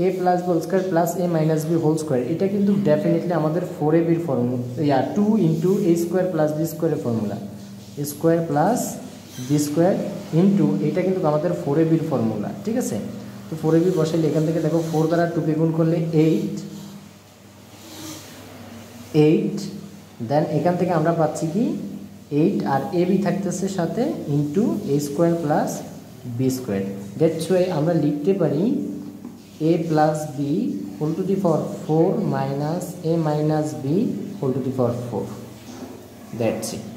a plus B whole square plus a minus B whole square, এটা কিন্তু ডেফিনেটলি আমাদের 4ab formula, 2 into a square plus b স্কোয়ারের formula, square plus B square into এটা কিন্তু আমাদের 4ab ফর্মুলা। ঠিক আছে, তো 4ab বসাইলে এখান থেকে দেখো 4 দ্বারা 2 গুণ করলে 8, দেন এখান থেকে আমরা পাচ্ছি কি 8 আর এ বি থাকতেছে সাথে into a square plus B square. That's why আমরা লিখতে পারি a plus B whole to the power 4 minus a minus B whole to the power 4। That's it.